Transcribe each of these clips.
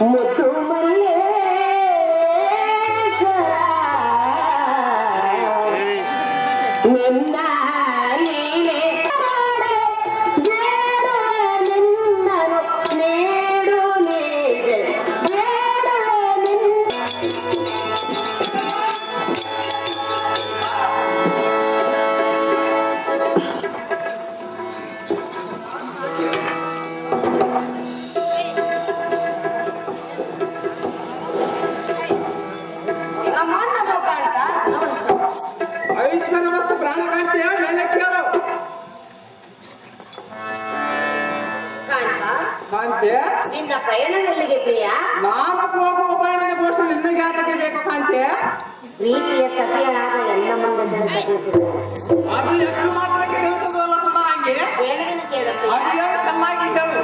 ಮುದ್ದು ಮಲ್ಲೇಶ್ವರ ನಿನ್ನ ಲೀಲೆ ಬೇಡ ನಿನ್ನನು ನೀಡು ನೀಗೆ ಬೇಡ ಆಯುಷ್ಮಾನ್ ನಮಸ್ತೆ ಪ್ರಾಣಕಾಂತಿಯ ಮೇಲೆ ಕೇಳು ಕಾಂತಿ. ನಿನ್ನ ಪಯಣದಲ್ಲಿಗೆ ಪ್ರಿಯ ನಾನು ಹೋಗುವ ಪಯಣದ ಗೋಷ್ಠಿ ನಿನ್ನಗೆ ಆತಕ್ಕೆ ಬೇಕು ಕಾಂತಿ. ಪ್ರೀತಿಯ ಸತಿಯಳಾದ ಎಲ್ಲ ಮುಂದೆ ಅದು ಎಷ್ಟು ಮಾತ್ರಕ್ಕೆ ದೇವಸ್ಥಾನದಲ್ಲ ಸುಂದರಂಗಿ ಅದು ಏನು ಚೆನ್ನಾಗಿ ಹೇಳು.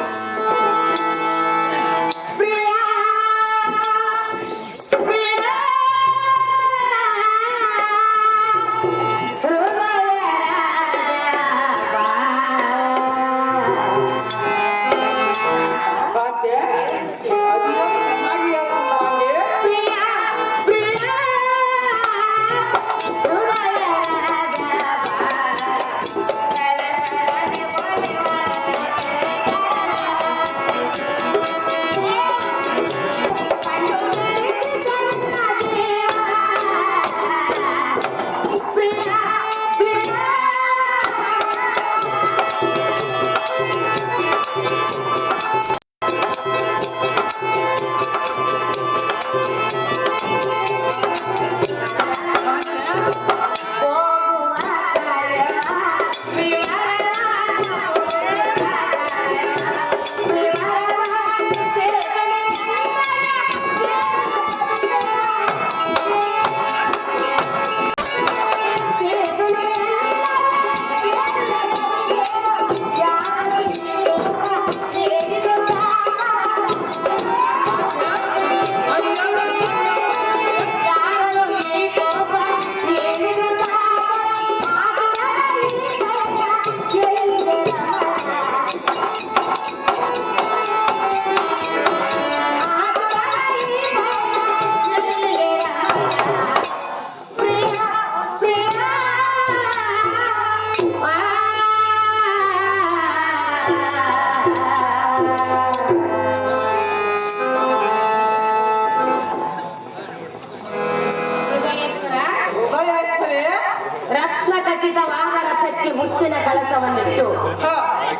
ಖಚಿತವಾದ ರಥಕ್ಕೆ ಮುಚ್ಚಿನ ಕಳಸವನ್ನಿಟ್ಟು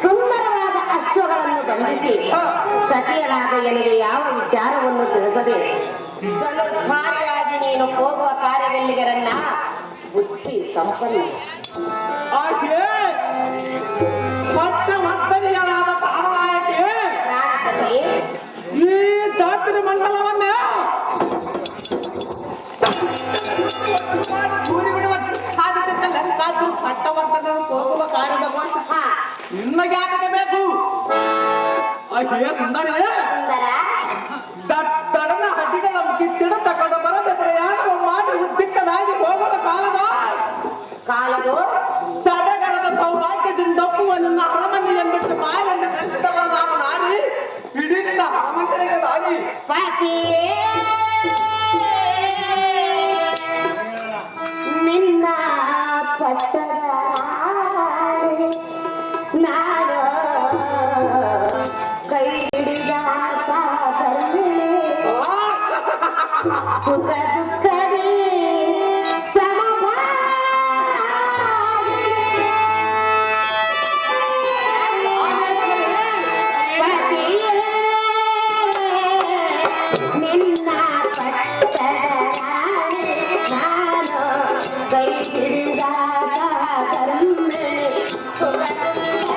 ಸುಂದರವಾದ ಅಶ್ವಗಳನ್ನು ಬಂಧಿಸಿ ಸತಿಯಳಾದ ಎನಗೆ ಯಾವ ವಿಚಾರವನ್ನು ತಿಳಿಸದೆ ಧನುರ್ಧಾರಿಯಾಗಿ ನೀನು ಹೋಗುವ ಕಾರ್ಯವೆಲ್ಲಿಗರನ್ನ ಬುದ್ಧಿ ಸಂಪನ್ನ ಪ್ರಾಣಕತೆ ಈ ಧಾತ್ರಿ ಮಂಡಲವನ್ನೇ ಪಟ್ಟವಂತನ ಹೋಗುವ ಕಾರ್ಯದ ನಿನ್ನ ಜ್ಞಾತಕ್ಕೆ ಬೇಕು. ಸುಂದರ ದಟ್ಟಡನ ಹಟ್ಟಿಗಳ ಕಿತ್ತಿಡ ತಕೊಂಡು ಬರದೆ ಪ್ರಯಾಣ ಮಾಡಿ ಉದ್ದಿಟ್ಟನಾಗಿ ಹೋಗುವ ಕಾಲದ ಸಡಗರದ ಸೌಭಾಗ್ಯದಿಂದಪ್ಪುವ ನಿನ್ನ ಅರಮನೆಯನ್ನಿಟ್ಟು ಮಾಯನ್ನು ಕಲಿಸಿದವರ ನಾನು ನಾರಿ ಇಡೀ ನಿನ್ನ ಅರಮನೆಗೆ ದಾರಿ ನಿನ್ನ ಪಟ್ಟದ ನಾನು ಕೈ ಹಿಡಿದ ಸುಖ ದುಃಖದಿ ನಿನ್ನ ಪಟ್ಟದ ನಾನು ಕೈ ಹಿಡಿದಾಗ ಕರುಣೆ ಸುಖ ದುಃಖ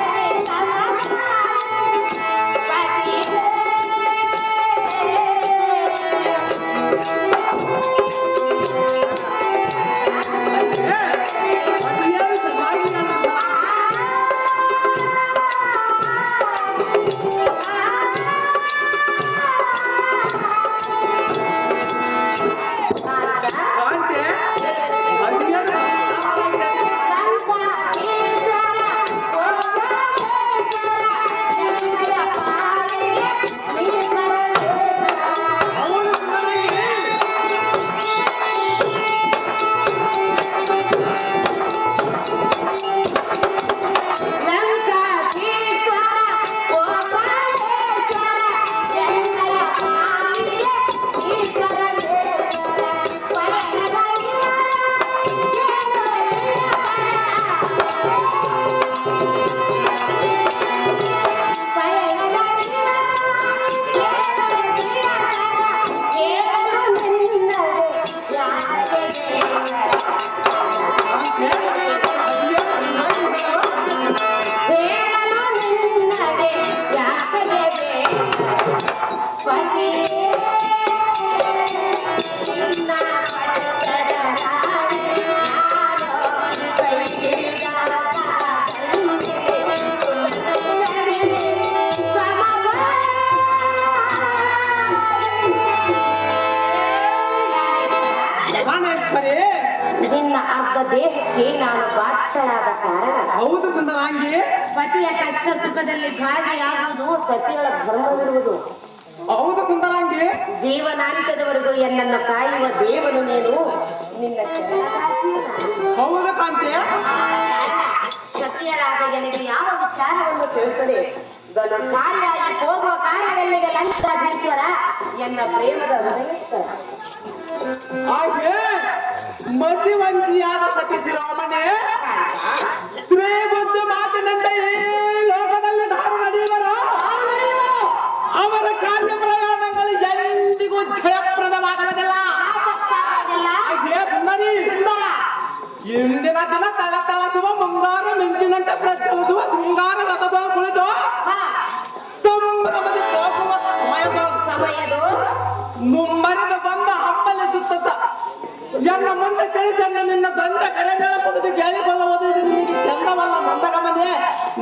ನಿನ್ನ ಅರ್ಧ ದೇಹಕ್ಕೆ ನಾನು ಬಾಧ್ಯಳಾದ ಕಾರಣ ಹೌದು ಸುಂದರಾಂಗಿ. ಪತಿಯ ಕಷ್ಟ ಸುಖದಲ್ಲಿ ಭಾಗಿಯಾಗುವುದು ಸತಿಯಳ ಧರ್ಮವಿರುವುದು. ಹೌದು ಸುಂದರಾಂಗಿ. ಜೀವನಾಂತ್ಯದವರೆಗೂ ಎನ್ನನ್ನು ಕಾಯುವ ದೇವನು ನೀನು. ನಿನ್ನ ಚರಣದಾಸಿಯು ನಾನು. ಹೌದು ಕಾಂತಿ. ಸತಿಯಳಾದ ನನಗೆ ಯಾವ ವಿಚಾರವನ್ನು ತಿಳಿಸದೆ ಕಾರ್ಯವಾಗಿ ಹೋಗುವ ಕಾರ್ಯವೆಲ್ಲಿಗೆ ಲಂಕಾಧೀಶ್ವರ ಎನ್ನ ಪ್ರೇಮದ ಹೃದಯೇಶ್ವರ. ಹಾಗೆ ಮಧ್ಯವರ್ತಿಯಾದ ಸತಿ ಶಿರೋಮಣಿ ಸ್ತ್ರೀ ಬುದ್ಧ ಮಾತಿನಂತೆ ಈ ಲೋಕದಲ್ಲಿ ದಾರು ನಡೆಯುವರು. ಅವರ ಕಾರ್ಯ ಪ್ರಯಾಣಗಳು ಎಂದಿಗೂ ಜಯಪ್ರದವಾಗುವುದಿಲ್ಲ. ಹಾಗೆ ಸುಂದರಿ, ಇಂದಿನ ದಿನ ತಳತಳಿಸುವ ಮುಂಗಾರ ಮಿಂಚಿನಂತೆ ಪ್ರಜ್ವಲಿಸುವ ಶೃಂಗಾರ ರಥದೊಳಗೆ ಕುಳಿತು ಸಂಭ್ರಮದಿ ಹೋಗುವ ಸಮಯದೋ ಮುಂಬರೆದು ಬಂದ ಹಂಬಲಿಸುತ್ತ ಎನ್ನ ಮುಂದೆ ತಿಳಿಸನ್ನ ನಿನ್ನ ದಂಡ ಕರೆಗಳ ಮುಗಿದು ಕೇಳಿಕೊಳ್ಳುವುದು ಇದು ನಿನಗೆ ಚಂದವಲ್ಲ ಮಂದಗಮನೆ.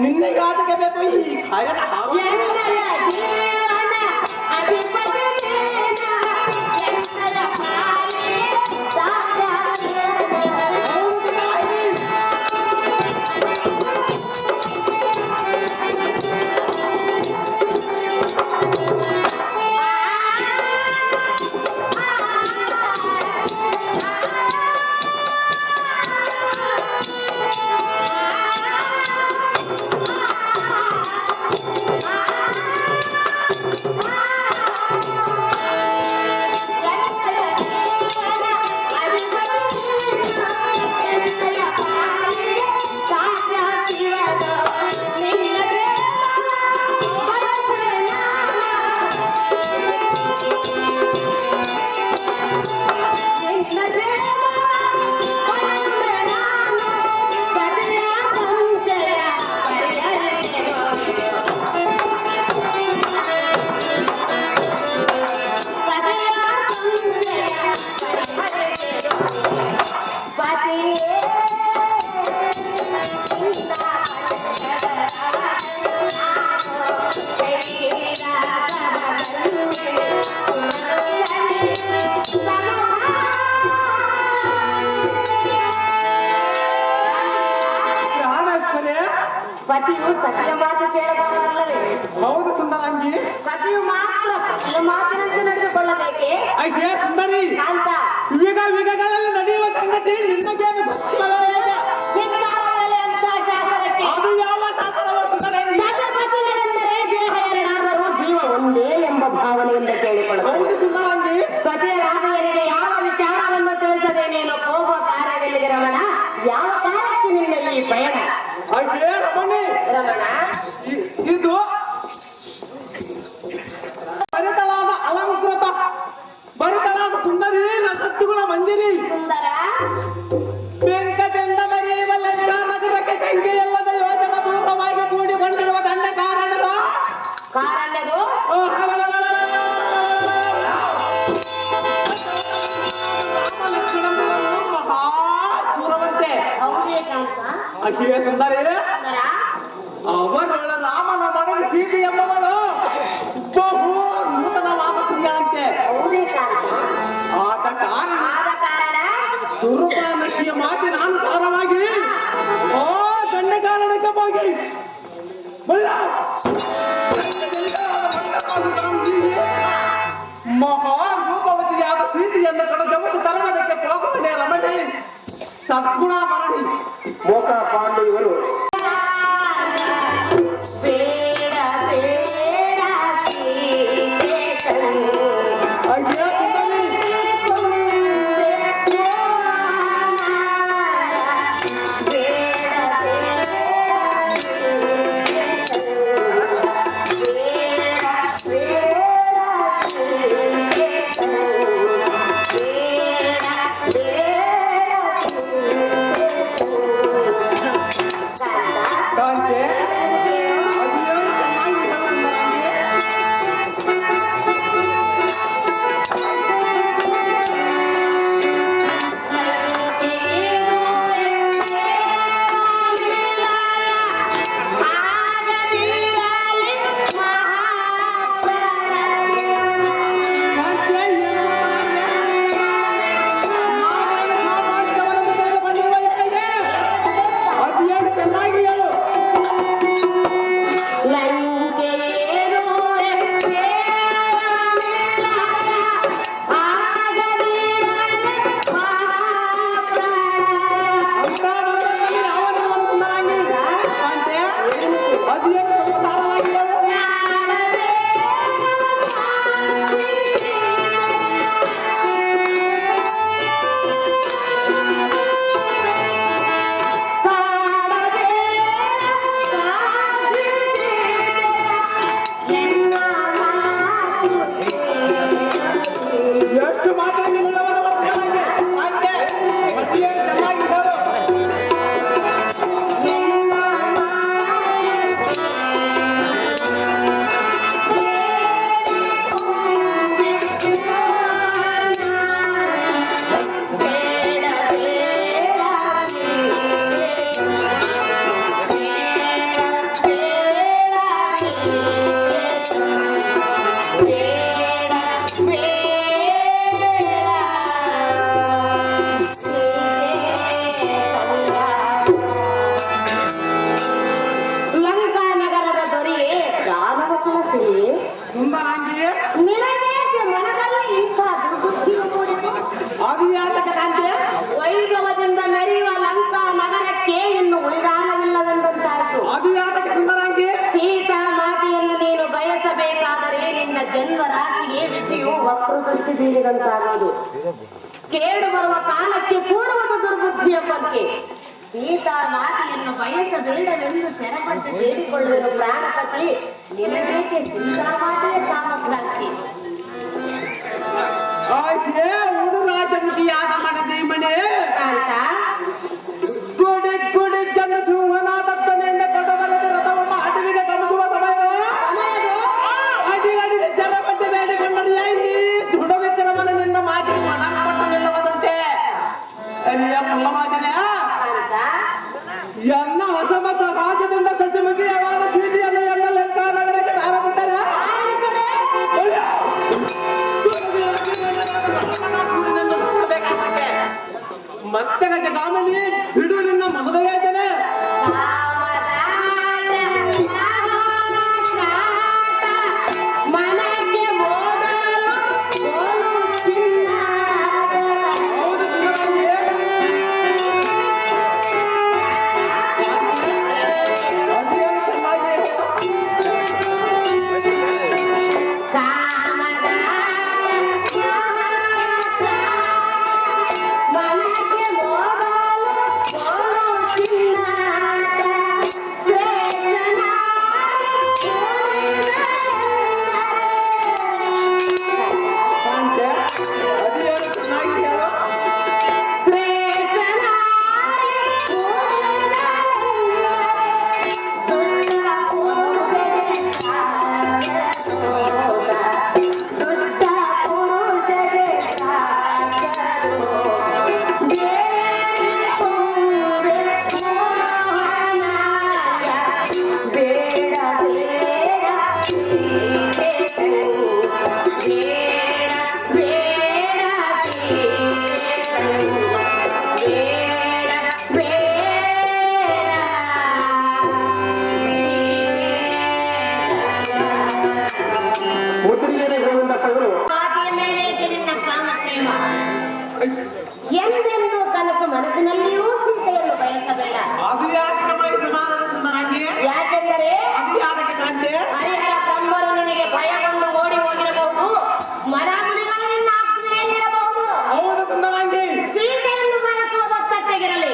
ನಿನ್ನೆಗೆ ಆದಕ್ಕೆ ಬೇಕು ಈ ಕಾಯನ ಪತಿಯು ಸತಿಯ ಮಾತು ಕೇಳಬಾರದಲ್ಲವೇ? ಹೌದು ಸುಂದರಾಂಗಿ. ಸತಿಯು ಮಾತ್ರ ಪತಿಯ ಮಾತಿನಂತೆ ನಡೆದುಕೊಳ್ಳಬೇಕೆ? ಅಯ್ಯೇ ಸುಂದರಿ, ಕಾಂತ ವಿಗಗಳಲ್ಲಿ ನಡೆಯುವ ಸಂಗತಿ ನಿಮಗೆ ಗೊತ್ತಿಲ್ಲವೇ? ಸಿಂಗಾರಗಳಲ್ಲಿ ಅಂತ ಶಾಸನಕ್ಕೆ ಅದು ಯಾವ ಶಾಸನವೋ ಸುಂದರಾಂಗಿ? ಸತಿಪತಿಗಳೆಂದರೆ ದೇಹ ಎರಡಾದರೂ ಜೀವ ಒಂದೇ ಎಂಬ ಭಾವನೆಯಿಂದ ಕೇಳಿಕೊಳ್ಳುತ್ತದೆ. ಹೌದು ಸುಂದರಾಂಗಿ. ಸತಿಯರಾದ ನನಗೆ ಯಾವ ವಿಚಾರವನ್ನು ತಿಳಿಸದೆ ನೀನು ಹೋಗುವ ಕಾರ್ಯವೆಲ್ಲಿಗೆ ರಮಣ? ಯಾವ ಕಾರ್ಯಕ್ಕೆ ನಿನ್ನ ಈ ಪಯಣ? ಅಯ್ಯೇ ರಮಣಿ, ರಮಣ ಇದು ಭರಿತಳಾದ ಸುಂದರಿ ನಸತ್ತುಗಳ ಮಂಜಿರಿ ಸುಂದರ ಬೆಂಕದಿಂದ ಮರೆಯುವ ಲೆಕ್ಕ ನಗರಕ್ಕೆ ಸಂಖ್ಯೆಯಲ್ಲದ ಯೋಜನ ದೂರವಾಗಿ ಕೂಡಿಕೊಂಡಿರುವ ದಂಡ ಕಾರಣದ ಕಾರಣದು ಮಹಾಸೂರವಂತೆ. ಹೌದೇ ಕಾಂತ? ಅಯ್ಯೇ ಸುಂದರಿ, ಸುಂದರ ಅವರೊಳ ರಾಮನ ಮಗನ ಸೀತೆ ಎಂಬವಳು ಬಹು ನೂತನವಾದ ಸ್ತ್ರೀಯಂತೆ. ಹೌದೇ ಕಾಂತ? ಆದ ಕಾರಣ ಆದ ಕಾರಣ ಸ್ವರೂಪ ನಕ್ಕಿಯ ಮಾತಿನಾನುಸಾರವಾಗಿ ಓ ದಂಡ ಕಾರಣಕ್ಕೆ ಹೋಗಿ ಮಹಾರೂಪವತಿಯಾದ ಸೀತೆಯನ್ನು ಕಡಜವತಿ ತರವದಕ್ಕೆ ಹೋಗುವನೇ ರಮಣಿ ಸದ್ಗುಣ ಮರಣಿ ಮೋಕ ಪಾಂಡವರು ಬೇಡ ಬೇಡ ಸೀತೆ ಅಯ್ಯ ಸುಂದರಿ ಇಷ್ಟು ಮಾತ್ರ ನಿಲ್ಲವನ ಬರ್ತದೆ ಹಾಗೆ ಮಧ್ಯೆಯಲ್ಲಿ ಚೆನ್ನಾಗಿ ಹೇಳು ಸುಂದರಾಂಗಿ ಅದು ಯಾತಕ ಕಾಂತೆ ವೈಭವದಿಂದ ಮೆರೆಯುವ ಲಂಕಾ ನಗರಕ್ಕೆ ಇನ್ನು ಉಳಿಗಾಲವಿಲ್ಲವೆಂದಂತಾಯಿತು. ಅದು ಯಾತಕ ಸುಂದರಾಂಗಿ ಸೀತಾ ಮಾತೆಯನ್ನು ನೀನು ಬಯಸಬೇಕಾದರೆ ನಿನ್ನ ಜನ್ಮ ರಾಶಿಗೆ ವಿಧಿಯು ವಕ್ರದೃಷ್ಟಿ ಬೀರಿದಂತಾಗುವುದು. ಕೇಡು ಬರುವ ಕಾಲಕ್ಕೆ ಕೂಡುವುದು ದುರ್ಬುದ್ಧಿಯ ಬಗ್ಗೆ. ಸೀತಾ ಮಾತೆಯನ್ನು ಬಯಸಬೇಡವೆಂದು ಸೆರಪಟ್ಟು ಬೇಡಿಕೊಳ್ಳುವ ಪ್ರಾಣಪತಿ ನಿನಗೇಕೆ ಸೀತಾ ಮಾತೆಯ ಕಾಮಕ್ರಾಂತಿ ಹುಡುರಾಜಮುಖಿಯಾದ ಮನದಿ ಮನೆ ಅಂತ ಗುಡಿ ಗುಡಿ ಜನ ಸಿಂಹನಾದತ್ತನೆಯಿಂದ ಕಂಡುಬರದ ರಥವನ್ನು ಅಡವಿಗೆ ಗಮನಿಸುವ ಸಮಯದ ಅಡಿ ಅಡಿ ಸೆರಪಟ್ಟು ಬೇಡಿಕೊಂಡರೆ ದೃಢ ವಿಕ್ರಮನ ನಿನ್ನ ಮಾತಿಗೆ ಮನಪಟ್ಟು ನಿಲ್ಲವದಂತೆ ಅರಿಯ ಮುಲ್ಲಮಾಚನೆ ಎನ್ನ ಅಸಮಸ ಹಾಸದಿಂದ ಸಸಿಮುಖಿಯಾದ ಸೀತೆಯನ್ನು ಎನ್ನ ಲಂಕಾ ನಗರಕ್ಕೆ ಧಾರದಿದ್ದರೆ ಮತ್ತೆ ಗಜಗಾಮನಿ ಬಿಡು ನಿನ್ನ ಮನದ ಯೋಚನೆ ಎಂದೆಂದು ಕನಸು ಮನಸ್ಸಿನಲ್ಲಿಯೂ ಸೀತೆಯನ್ನು ಬಯಸಬೇಡ. ಅದು ಯಾತಕ ಮೈ ಸಮಾನದ ಸುಂದರಾಂಗಿ ಯಾಕೆಂದರೆ ಅದು ಯಾತಕ ಕಾಂತೆ ಹರಿಹರ ಬ್ರಹ್ಮರು ನಿನಗೆ ಭಯಗೊಂಡು ಓಡಿ ಹೋಗಿರಬಹುದು. ಮರಾಮುನಿಗಳು ನಿನ್ನ ಆಜ್ಞೆಯಲ್ಲಿರಬಹುದು. ಹೌದು ಸುಂದರಾಂಗಿ ಸೀತೆಯನ್ನು ಬಯಸುವುದೊತ್ತಗಿರಲಿ.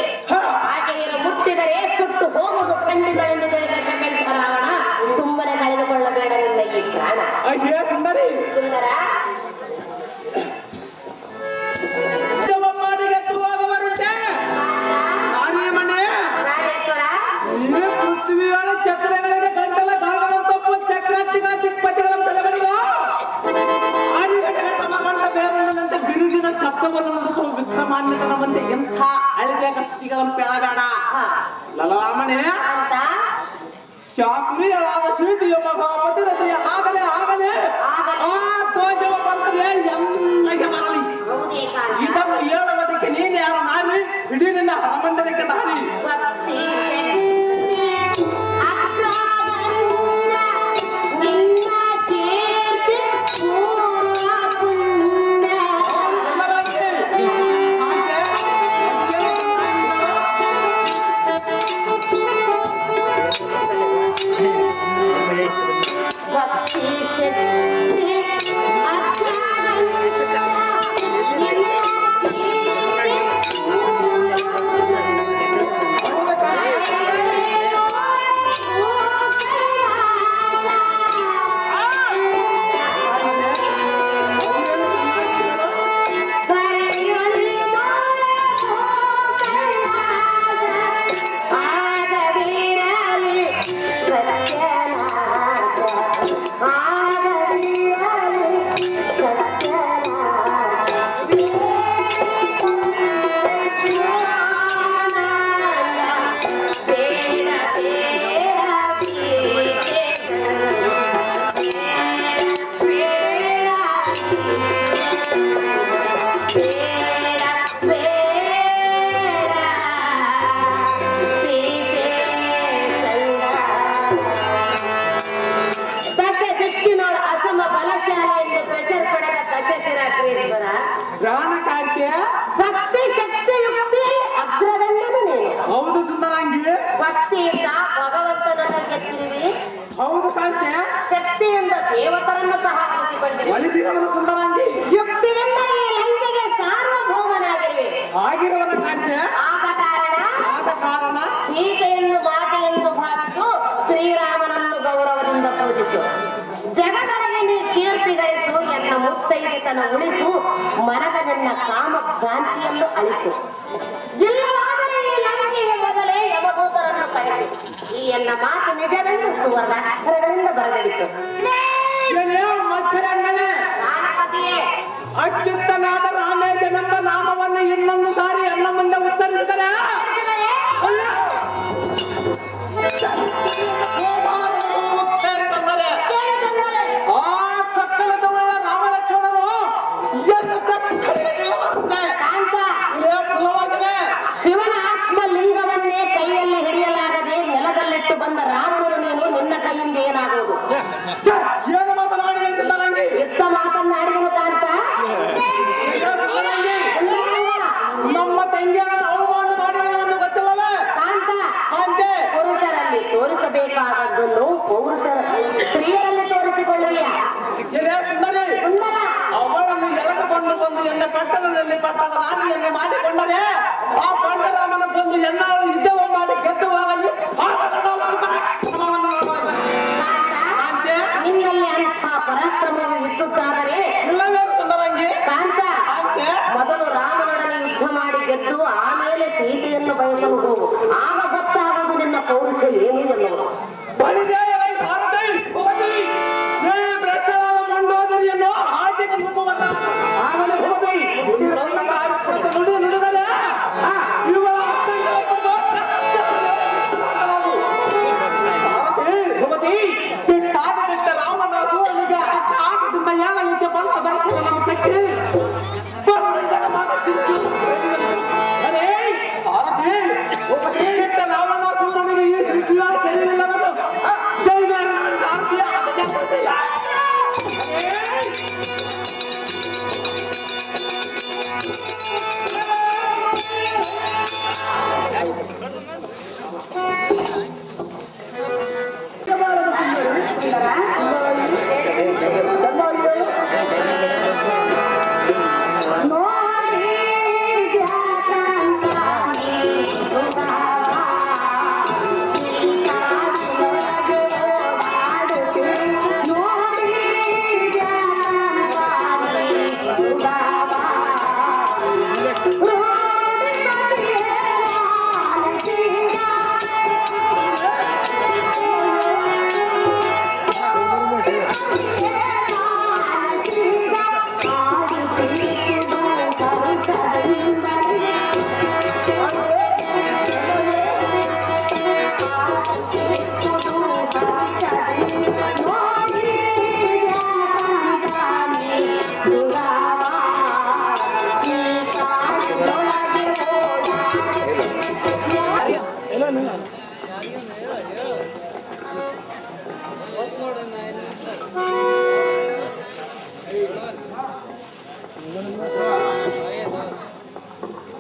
ಆಕೆಯನ್ನು ಮುಟ್ಟಿದರೆ ಸುಟ್ಟು ಹೋಗುವುದು ಖಂಡಿತವೆಂದು ತಿಳಿದ ಶಕಂಠ ರಾವಣ ಸುಮ್ಮನೆ ಕಳೆದುಕೊಳ್ಳಬೇಡ ನಿನ್ನ ಈ ಪ್ರಾಣ. ಸುಂದರಿ ಸುಂದರ ಪೃಥ್ವಿಗಳ ಚಕ್ರಗಳಿಗೆ ಗಂಟಲ ಕಾರಣಂತಪ್ಪ ಚಕ್ರಾಂತಿಗಳ ದಿಕ್ಪತಿಗಳನ್ನು ತಲೆಬಡಿದ ಆರಿಘಟಕ ಸಮಗಂಡ ಬೇರುಂಡದಂತೆ ಬಿರುದಿನ ಶಬ್ದವನ್ನು ನುಡಿಸುವ ವಿಕ್ರಮಾನ್ಯತನ ಬಂದೆ ಎಂಥ ಅಳಿದೆ ಕಷ್ಟಿಗಳನ್ನು ಪೇಳಬೇಡ ಲಲರಾಮಣೆ ಅಂತ ಚಾಕ್ರಿಯವಾದ ಸೀತೆಯ ಮಹಾಪತಿ ಹೃದಯ ಆದರೆ ಆಗಲೇ ಆ ದೋಷವ ಬಂದರೆ ಎನ್ನಗೆ ಬರಲಿ. ಇದನ್ನು ಹೇಳುವುದಕ್ಕೆ ನೀನು ಯಾರು ನಾರಿ ಇಡೀ ನಿನ್ನ ಹರಮಂದಿರಕ್ಕೆ ದಾರಿ ನಗರೇಶ್ವರ ಪ್ರಾಣಕಾಂತ್ಯ ಭಕ್ತಿ ಶಕ್ತಿ ಯುಕ್ತಿಯಲ್ಲಿ ಅಗ್ರಗಣ್ಯನು ನೀನು. ಹೌದು ಸುಂದರಾಂಗಿ. ಭಕ್ತಿಯಿಂದ ಭಗವಂತನನ್ನು ಗೆದ್ದಿರುವೆ. ಹೌದು ಕಾಂತ್ಯ. ಶಕ್ತಿಯಿಂದ ದೇವತರನ್ನು ಸಹ ಒಲಿಸಿಕೊಂಡಿರುವೆ. ಒಲಿಸಿದವನ ಸುಂದರಾಂಗಿ. ಯುಕ್ತಿಯಿಂದ ಈ ಲಂಕೆಗೆ ಸಾರ್ವಭೌಮನಾಗಿರುವೆ. ಆಗಿರುವನ ಕಾಂತ್ಯ. ಆದ ಕಾರಣ ಸೀತೆಯನ್ನು ಮಾತೆಯೆಂದು ಭಾವಿಸು, ಶ್ರೀರಾಮನನ್ನು ಗೌರವದಿಂದ ಪೂಜಿಸು. ಜಗದೊಳಗೆ ನೀ ಕೀರ್ತಿ ಗಳಿಸು, ಎನ್ನ ಮುತ್ತೈದೆತನ ಉಳಿಸು, ಮನದ ನನ್ನ ಕಾಮ ಭ್ರಾಂತಿಯನ್ನು ಅಳಿಸು. ಇಲ್ಲವಾದರೆ ಈ ಲಂಕೆಗೆ ಮೊದಲೇ ಯಮದೂತರನ್ನು ಕರೆಸು. ಈ ಎನ್ನ ಮಾತು ನಿಜವೆಂದು ಸುವರ್ಣಾಕ್ಷರಗಳಿಂದ ಬರಗಡಿಸು. ಪ್ರಾಣಪತಿಯೇ, ಅಚ್ಯುತನಾದ ರಾಮೇಶನೆಂಬ ನಾಮವನ್ನು ಇನ್ನೊಂದು ಸಾರಿ ಎನ್ನ ಮುಂದೆ ಉಚ್ಚರಿಸಿದರೆ ಆ ಕಕ್ಕಲದವರ ರಾಮಲಕ್ಷ್ಮಣರು ಶಿವನ ಆತ್ಮಲಿಂಗವನ್ನೇ ಕೈಯಲ್ಲಿ ಹಿಡಿಯಲಾಗದೆ ನೆಲದಲ್ಲಿಟ್ಟು ಬಂದ ರಾಮನು ನೀನು, ನಿನ್ನ ಕೈಯಿಂದ ಏನಾಗುವುದು? ಏನು ಮಾತನಾಡಿದೆ ಸಿದ್ದರಂಗಿ? ಯುದ್ಧ ಮಾತನಾಡಿದನು ಕಾಂತ. ನಮ್ಮ ತಂಗಿಯನ್ನು ಅವಮಾನ ಮಾಡಿರುವುದನ್ನು ಗೊತ್ತಿಲ್ಲವೇ ಕಾಂತ? ಕಾಂತೆ, ಪುರುಷರಲ್ಲಿ ತೋರಿಸಬೇಕಾದದ್ದನ್ನು ಸ್ತ್ರೀಯರಲ್ಲಿ ತೋರಿಸಿಕೊಳ್ಳುವಿಯಾ? ಸುಂದರಿ, ಸುಂದರ, ಅವಳನ್ನು ಎಳೆದುಕೊಂಡು ಬಂದು ಎನ್ನ ಪಟ್ಟಣದಲ್ಲಿ ಪಟ್ಟದ ರಾಣಿಯನ್ನು ಮಾಡಿಕೊಂಡರೆ ಆ ಪಂಡರಾಮನ ಬಂದು ಎನ್ನಾಳು ಯುದ್ಧವ ಮಾಡಿ ಗೆದ್ದುವಾಗಲಿ ನಿನ್ನಲ್ಲಿ ಅಂಥ ಪರಾಕ್ರಮವು ಇದ್ದುತ್ತಾದರೆ ಇಲ್ಲವೇನು ಸುಂದರಂಗಿ? ಕಾಂತ, ಮೊದಲು ರಾಮನೊಡನೆ ಯುದ್ಧ ಮಾಡಿ ಗೆದ್ದು ಆಮೇಲೆ ಸೀತೆಯನ್ನು ಬಯಸಲು ಹೋಗು. ಆಗ ಗೊತ್ತಾಗುವುದು ನಿನ್ನ ಪೌರುಷ ಏನು ಎನ್ನುವುದು. ಮಂಡೋದರಿಯನ್ನು ಆಚೆಗೆ ನುಡಿದರೆ ಬಿಟ್ಟಾದ ಬಿಟ್ಟ ರಾಮನ ಸೂರನಿಗೆ ಆಸದಿಂದ ಏಳಲಿಕ್ಕೆ ಬಂದ ದರ್ಶನ ನಮ್ಮ ಕಟ್ಟಿ ಬಿಟ್ಟ ರಾವಣ ಸೂರನಿಗೆ ಈ ಸೃಷ್ಟಿಯ ತಿಳಿವಿಲ್ಲವನು ಜೈ ಬೇರೆ ನೋಡಿ ಸಾರಥಿಯ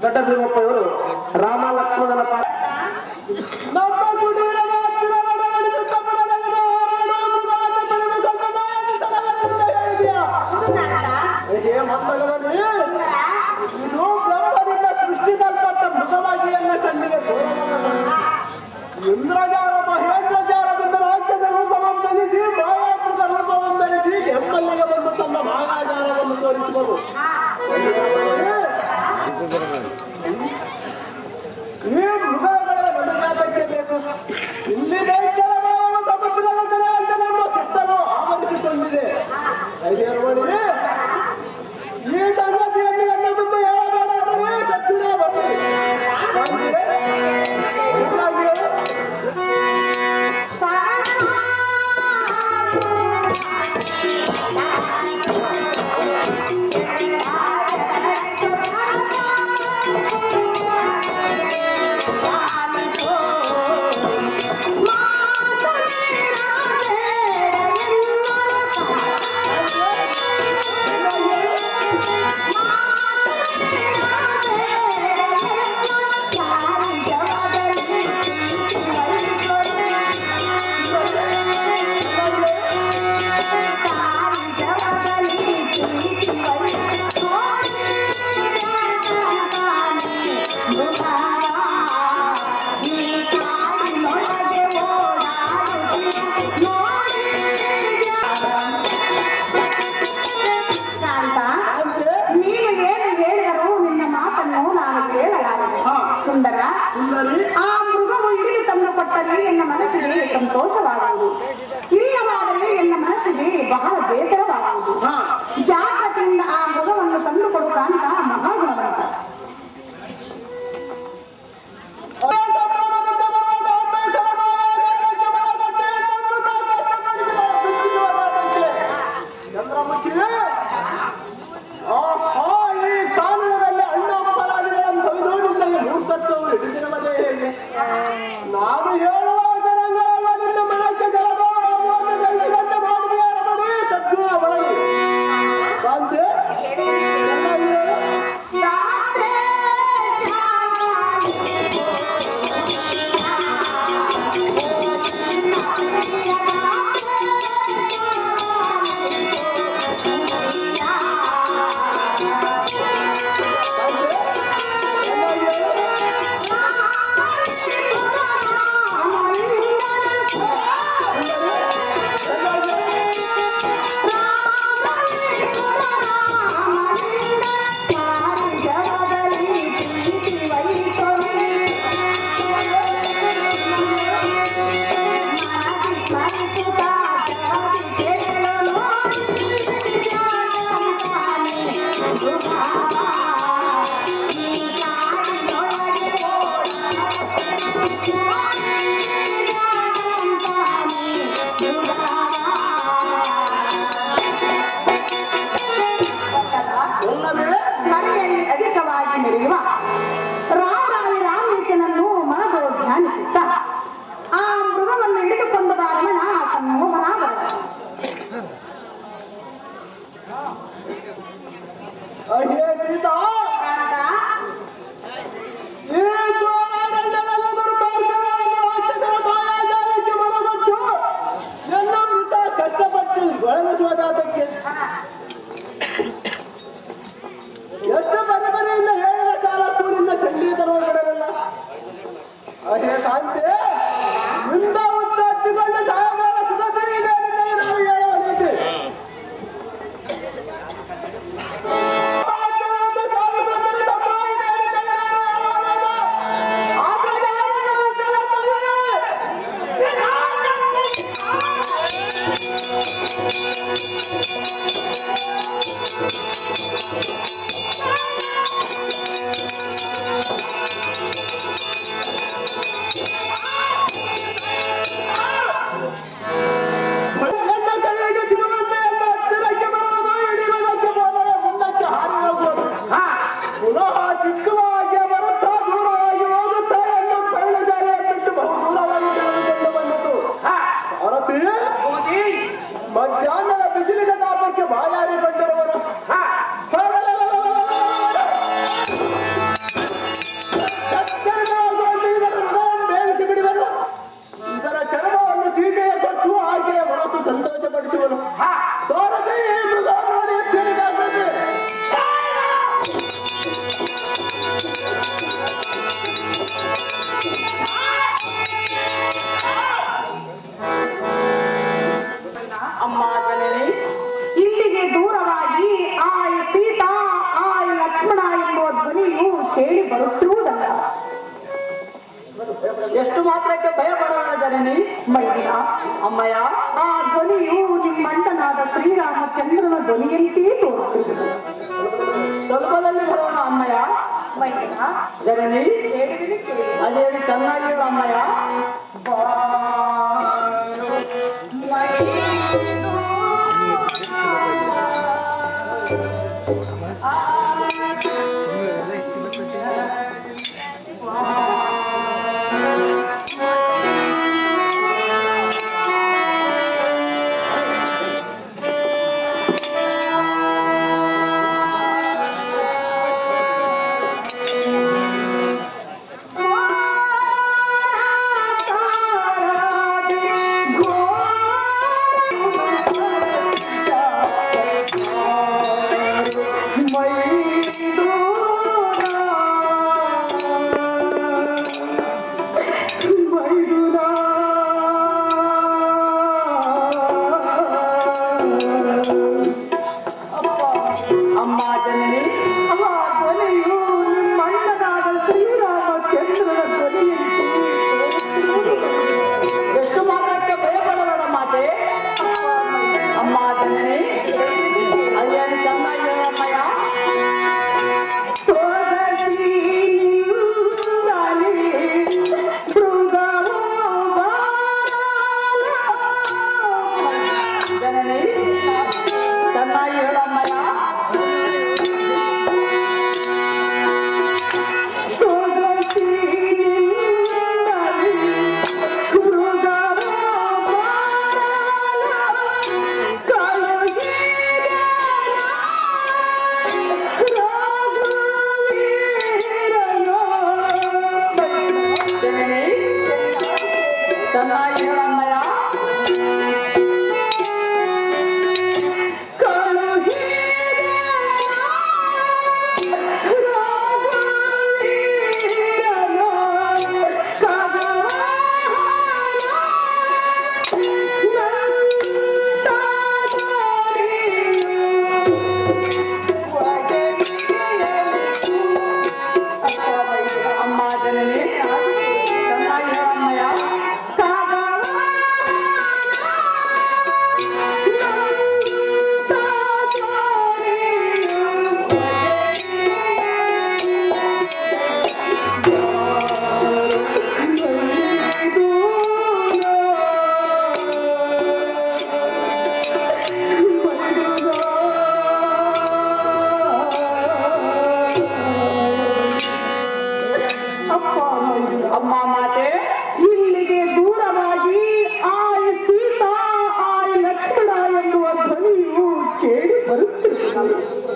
ದೊಡ್ಡ ಭೀಮಪ್ಪವರು ರಾಮ ಲಕ್ಷ್ಮಣನ ನಮ್ಮ ಕುಟೀರದ ಹತ್ತಿರ ನಡೆಯುತ್ತ ಬಿಡಲಾಗದ ಹೋರಾಡುವ ಮೃಗವನ್ನು ಪಡೆದುಕೊಂಡು ಬಾಯಲ್ಲಿ ಸಲಹೆಯಿಂದ ಹೇಳಿದ್ಯಾ? ಹೇಗೆ ಮಂದಗವನೇ? ಇದು ಬ್ರಹ್ಮದಿಂದ ಸೃಷ್ಟಿಸಲ್ಪಟ್ಟ ಮೃಗವಾಗಿಯನ್ನ ಕಣ್ಣಿಗೆ ತೋರುವುದು. ಇಂದ್ರಜಾಲ ಮಹೇಂದ್ರಜಾಲದಿಂದ ರಾಕ್ಷಸ ರೂಪವನ್ನು ಧರಿಸಿ ಮಾಯಾಮೃಗ ರೂಪವನ್ನು ಧರಿಸಿ ಕೆಮ್ಮಲ್ಲಿಗೆ ಬಂದು ತನ್ನ ಮಾಯಾಜಾಲವನ್ನು ತೋರಿಸುವುದು. ಈ ಮೃಗಗಳ ನಡುಗಾಟಕ್ಕೆ ಬೇಕು. ಇಲ್ಲಿ ದೈತ್ಯರ ಮಾಯವ ಸಮುದ್ರದ ಕಡೆ ಅಂತ ನಮ್ಮ ಸುತ್ತಲೂ ಆವರಿಸಿಕೊಂಡಿದೆ. ಈ ಸಂಗತಿಯನ್ನು ನನ್ನ ಮುಂದೆ ಹೇಳಬೇಡ. ಸತ್ತಿನ ಬಂದಿದೆ ಎನ್ನ ಮನಸ್ಸಿಗೆ ಸಂತೋಷವಾಗುವುದು, ಇಲ್ಲವಾದರೆ ಎನ್ನ ಮನಸ್ಸಿಗೆ ಬಹಳ ಬೇಸರವಾಗುವುದು. ಜಾಗ್ರತೆಯಿಂದ ಆ ಮೃಗವನ್ನು ತಂದುಕೊಡು ಕಾಂತ ಮಹಾಗುಣವಂತ. ನಾನು ಹೇಳುವ ಜನಗಳೆಲ್ಲ ನಿನ್ನ ಮನಕ್ಕೆ ಜಲದೋ ಮಾಡಿದೆ ಸದ್ಗುಣ ಬರಲಿ ಕಾಂತೆ. ಧರೆಯಲ್ಲಿ ಅಧಿಕವಾಗಿ ಮೆರೆಯುವ ರಾಮರಾವಿ ರಾಮೇಶನನ್ನು ಮನದೋ ಧ್ಯಾನಿಸುತ್ತ ಆ ಮೃಗವನ್ನು ಹಿಡಿದುಕೊಂಡು ಬಾರಮಣ ಸಮ್ಮೋಹನಾಗರ. ಸೀತಾ ಕಾಂತ, ಈ ಗೋಳಾರಣ್ಯವೆಲ್ಲ ದುರ್ಮಾರ್ಗವಾದ ರಾಕ್ಷಸರ ಮಾಯಾಜಾಲಕ್ಕೆ ಮನಗೊಟ್ಟು ಎಲ್ಲ ಮೃತ ಕಷ್ಟಪಟ್ಟು ಬಳಸುವುದಾದಕ್ಕೆ ಎಷ್ಟು ಬರೆಯಿಂದ ಹೇಳಿದ ಕಾಲಕ್ಕೂ ನಿನ್ನ ಚಂಡೀತನವ ಬಿಡಲಿಲ್ಲ. ಅದೇ ಕಾಂತೆ ನಿಂದ ಉತ್ತ ಹಚ್ಚಿಕೊಂಡು ಸಾಯಬೇಡ ಸುಧತೆ ಇದೆ ಎಂದು ನಾವು ಹೇಳುವ ನೀತಿ. ನನ್ನ ಕೈಗೆ ಸಿಗುವಂತೆ ಎಲ್ಲ ಹತ್ತಿರಕ್ಕೆ ಬರುವುದು, ಹಿಡಿಯುವುದಕ್ಕೆ ಹೋದರೆ ಮುಂದಕ್ಕೆ ಹಾರಿ ಹೋಗುವುದು. ಪುನಃ ಸಿಕ್ಕುವಾಗೆ ಬರುತ್ತಾ ದೂರವಾಗಿ ಹೋಗುತ್ತಾ ಎಂದು ಪರ್ಣಶಾಲೆಯ ಬಿಟ್ಟು ಬಹು ದೂರವಾಗಿ ತೆಗೆದುಕೊಂಡು ಬಂದಿತು. ಅರತಿ ಮಧ್ಯಾಹ್ನದ ಬಿಸಿಲಿನ ತಾಪಕ್ಕೆ ಬಾಯಾರಿಕೊಂಡಿರುವರು. ಬೇಯಿಸಿ ಬಿಡುವರು. ಇದರ ಚರ್ಮವನ್ನು ಸೀಗೆಯ ಕೊಟ್ಟು ಹಾಗೆಯೇ ಮನಸ್ಸು ಸಂತೋಷಪಡಿಸುವರು. ಸೋರತೆ ಈ ಮೃಗ ನೋಡಿ ತಿರುಗಾಗ್ತದೆ. ಅಮ್ಮ ಜನನಿ, ಇಲ್ಲಿಗೆ ದೂರವಾಗಿ ಆಯ್ ಸೀತಾ ಆಯ್ ಲಕ್ಷ್ಮಣ ಎಂಬುವ ಧ್ವನಿಯು ಕೇಳಿ ಬರುತ್ತಿರುವುದಲ್ಲ. ಎಷ್ಟು ಮಾತ್ರಕ್ಕೆ ಭಯಪಡೋಣ ಜನನಿ. ಮೈದಿನ ಅಮ್ಮಯ್ಯ, ಆ ಧ್ವನಿಯು ನಿಮ್ಮಂಟನಾದ ಶ್ರೀರಾಮಚಂದ್ರನ ಧ್ವನಿಯಂತೆಯೇ ತೋರುತ್ತಿರುವುದು. ಸ್ವಲ್ಪದಲ್ಲಿ ಬರೋಣ ಅಮ್ಮಯ್ಯ. ಮೈದಿನ ಜನನಿ, ಹೇಳಿದರೆ ಕೇಳಿ. ಅದೇ ಚೆನ್ನಾಗಿರೋ ಅಮ್ಮಯ್ಯ.